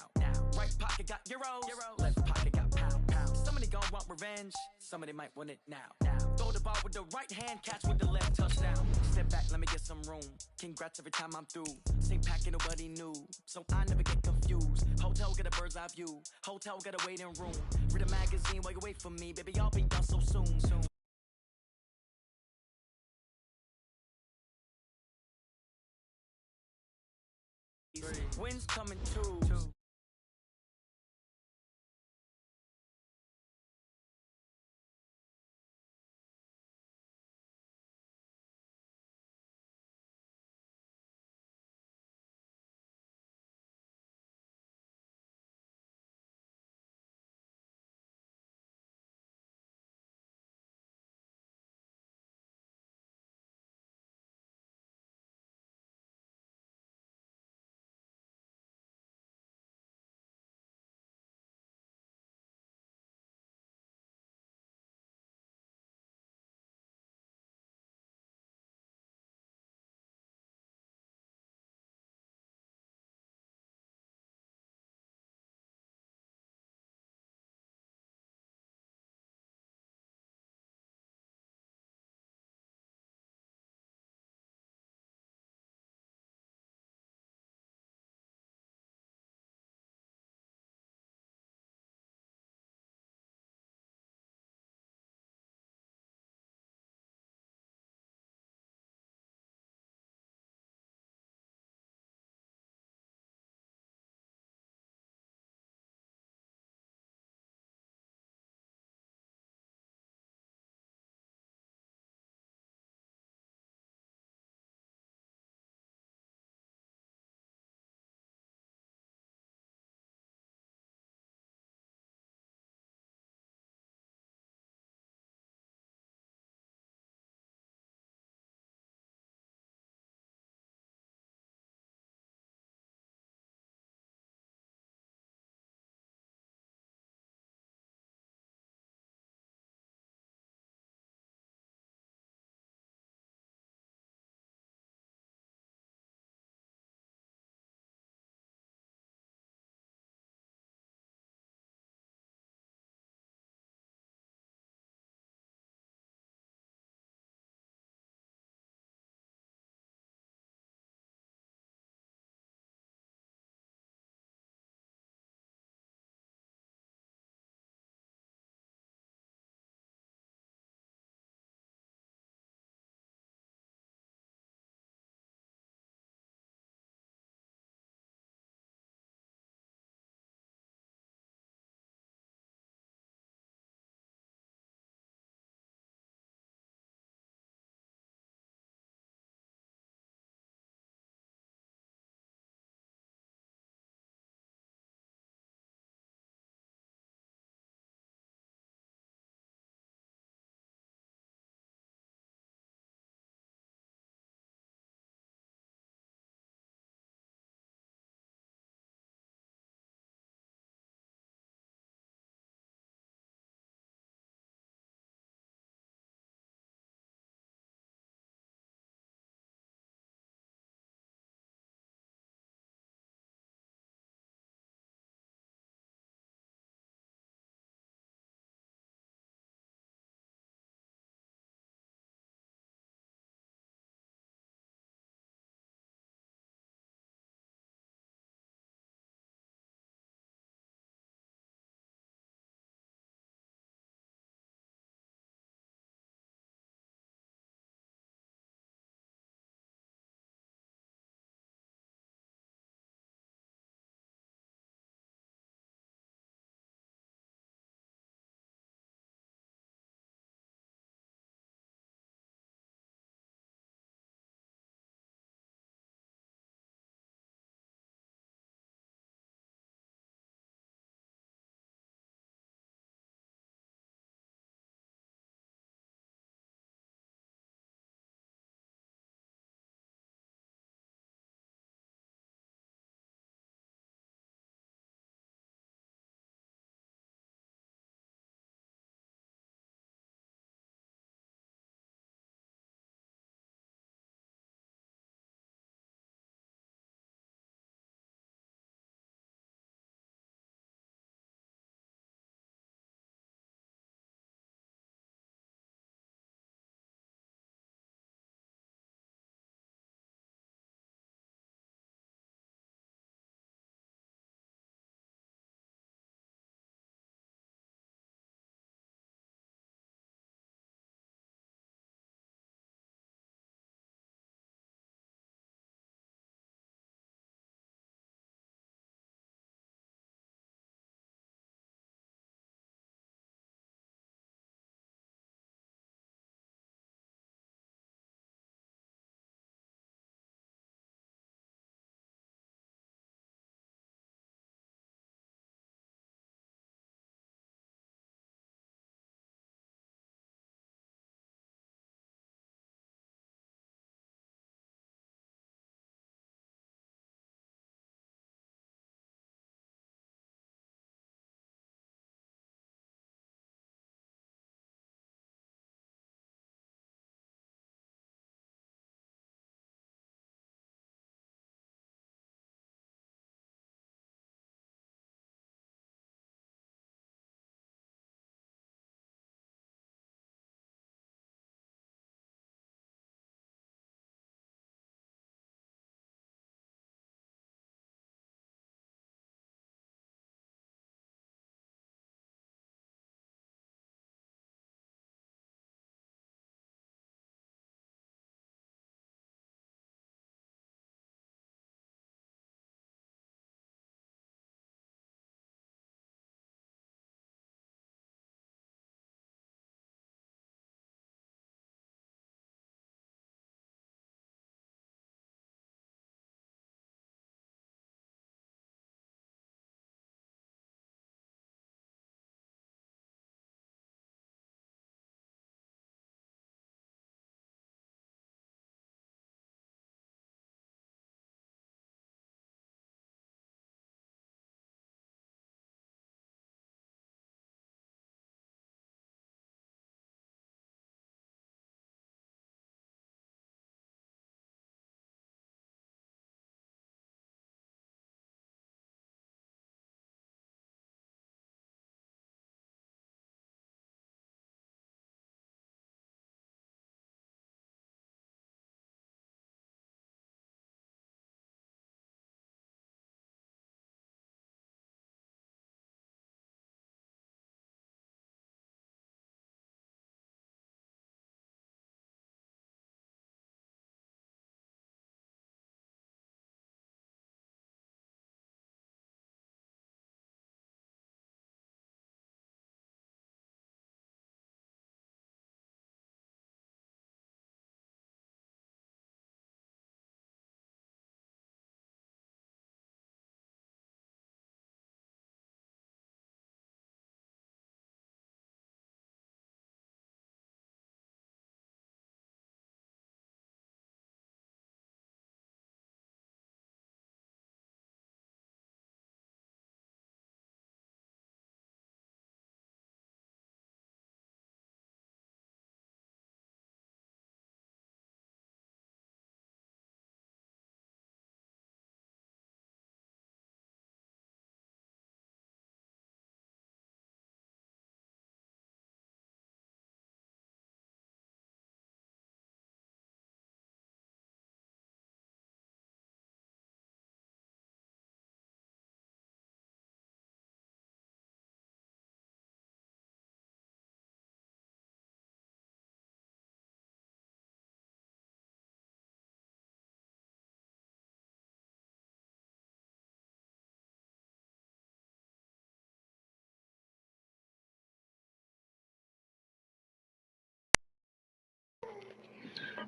Right pocket got euros. Left pocket got pound. Somebody gonna want revenge. Somebody might want it now. Throw the ball with the right hand, catch with the left, touchdown. Step back, let me get some room. Congrats every time I'm through. Same packet, nobody knew. So I never get confused. Hotel get a bird's eye view. Hotel get a waiting room. Read a magazine while you wait for me. Baby, I'll be done so soon. Wind's coming too.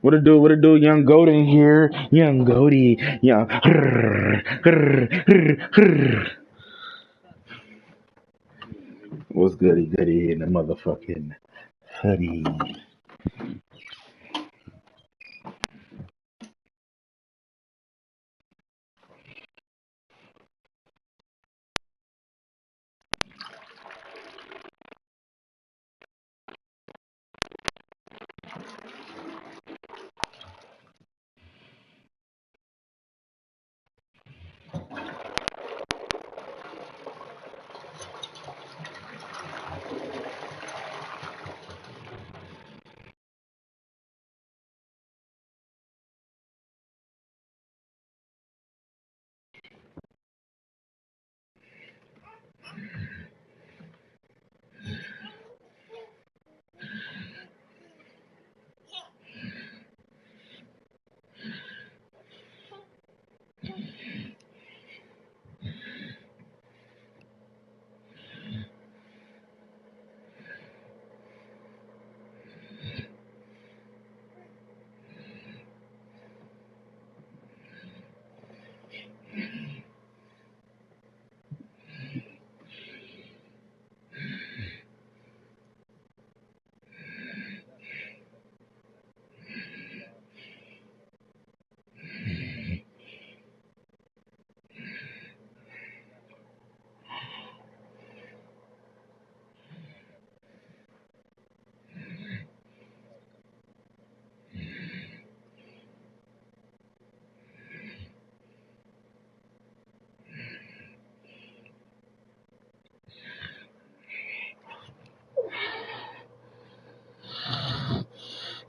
What it do? Young Goat in here. Young Goaty. Young. What's goody in the motherfucking hoodie?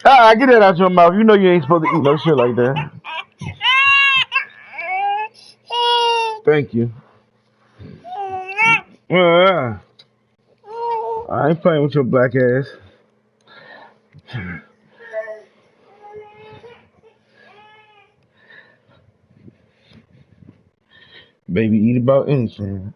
Ah, get that out your mouth. You know you ain't supposed to eat no shit like that. Thank you. I ain't playing with your black ass. Baby, eat about anything.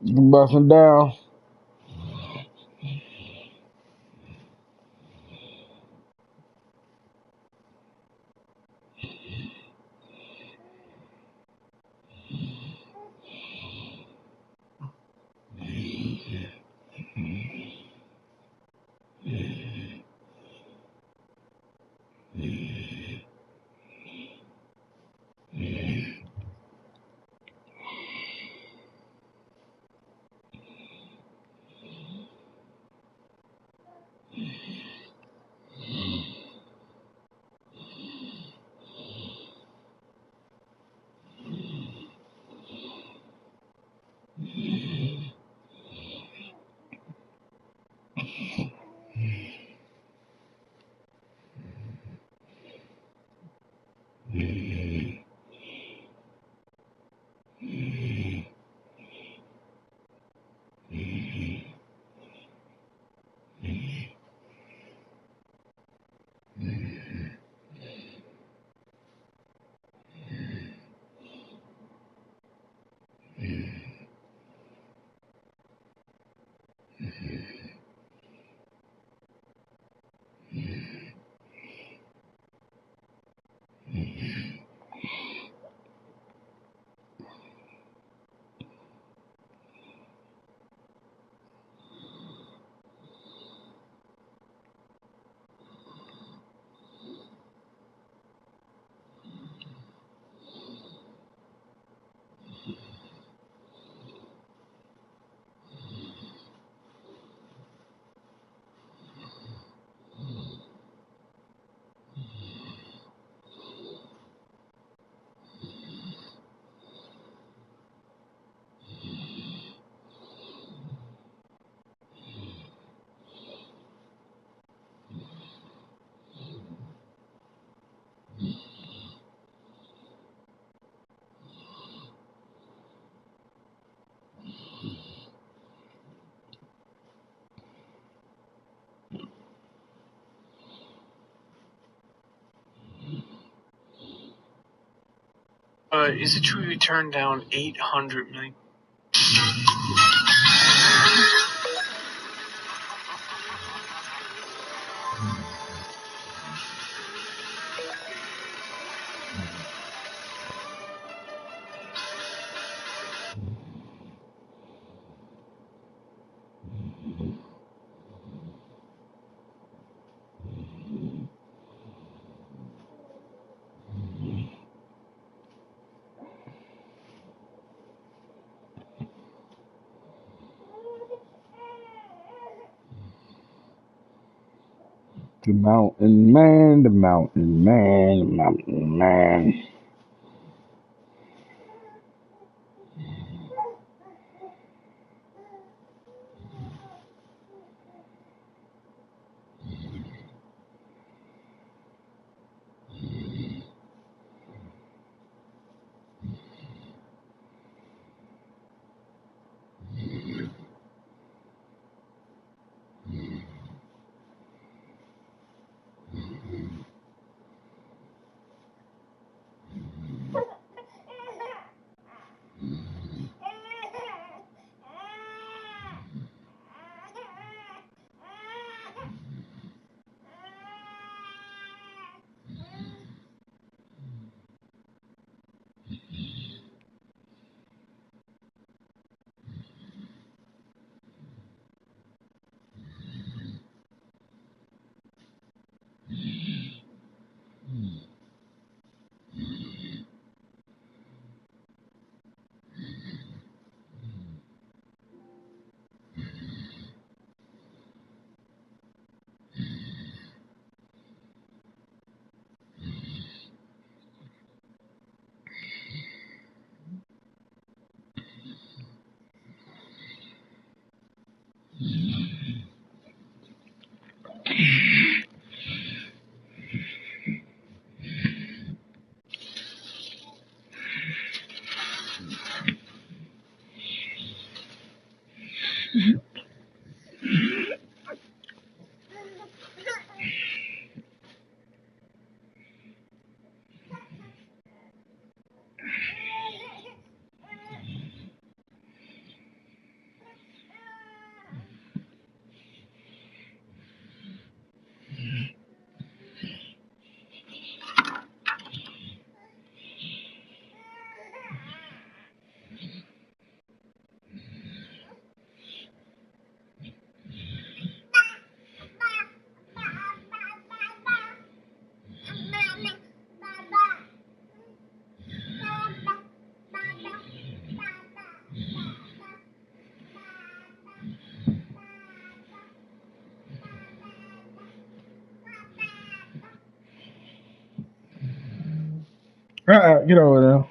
Busting down. Is it true you turned down $800 million? The mountain man, the mountain man, the mountain man. Get over there.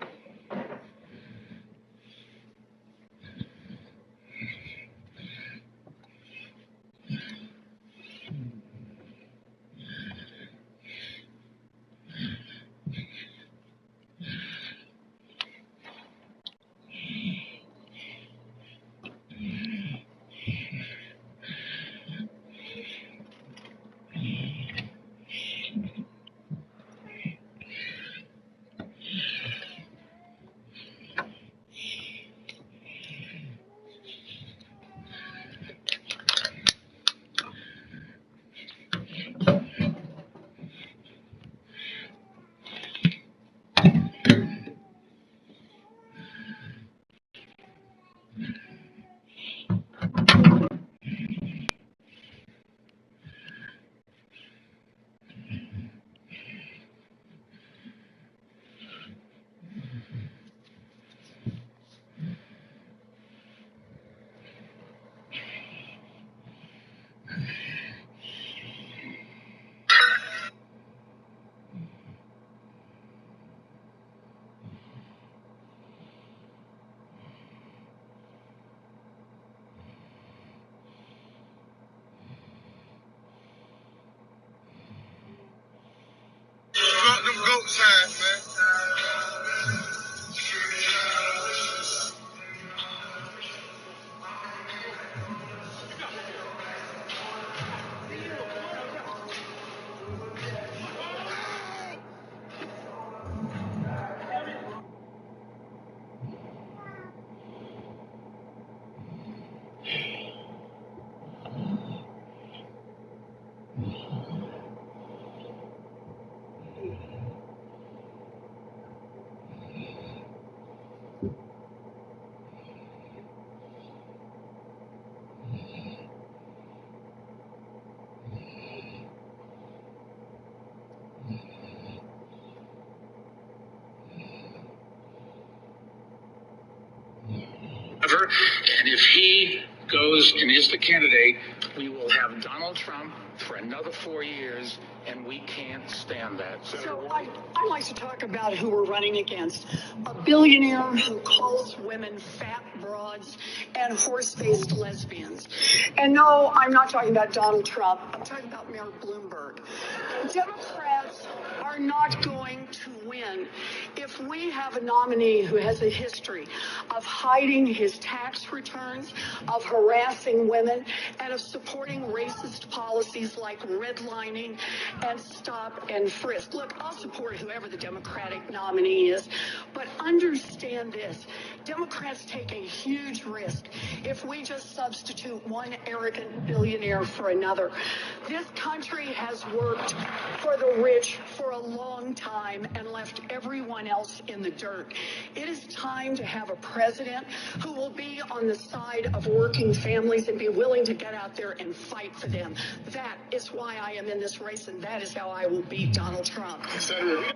And if he goes and is the candidate, we will have Donald Trump for another 4 years, and we can't stand that. So I'd like to talk about who we're running against. A billionaire who calls women fat broads and horse-faced lesbians. And no, I'm not talking about Donald Trump. I'm talking about Mayor Bloomberg. Democrats are not going to win if we have a nominee who has a history of hiding his tax returns, of harassing women, and of supporting racist policies like redlining and stop and frisk. Look, I'll support whoever the Democratic nominee is, but understand this. Democrats take a huge risk if we just substitute one arrogant billionaire for another. This country has worked for the rich for a long time and left everyone else in the dirt. It is time to have a president who will be on the side of working families and be willing to get out there and fight for them. That is why I am in this race, and that is how I will beat Donald Trump. Senator,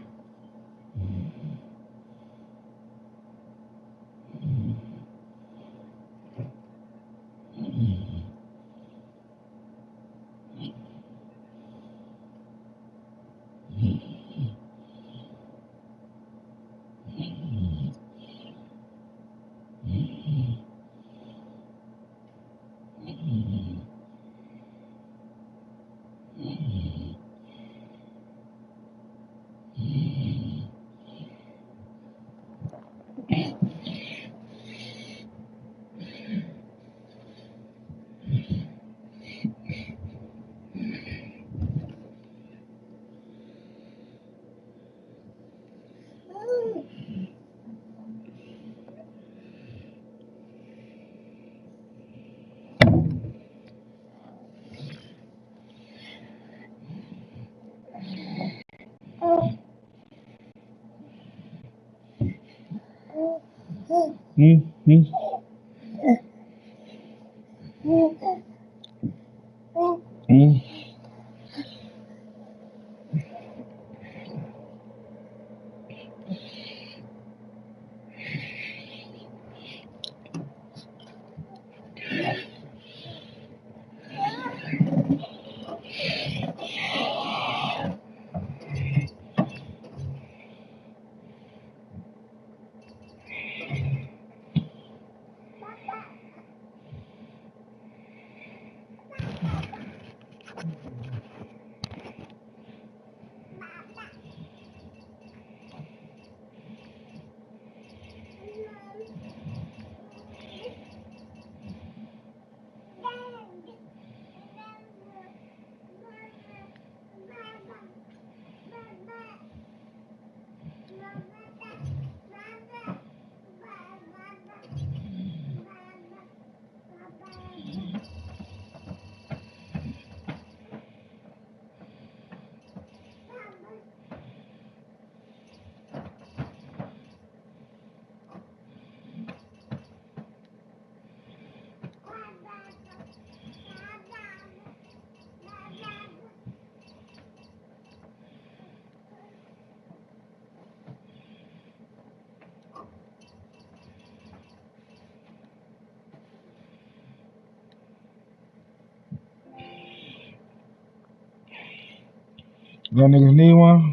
Y'all niggas need one?